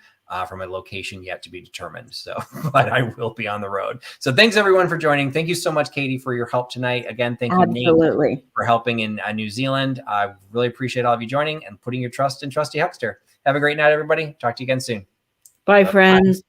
from a location yet to be determined. So, but I will be on the road. So thanks everyone for joining. Thank you so much, Katie, for your help tonight. Again, thank you, Nate, for helping in New Zealand. I really appreciate all of you joining and putting your trust in Trusty Huckster. Have a great night, everybody. Talk to you again soon. Bye, friends.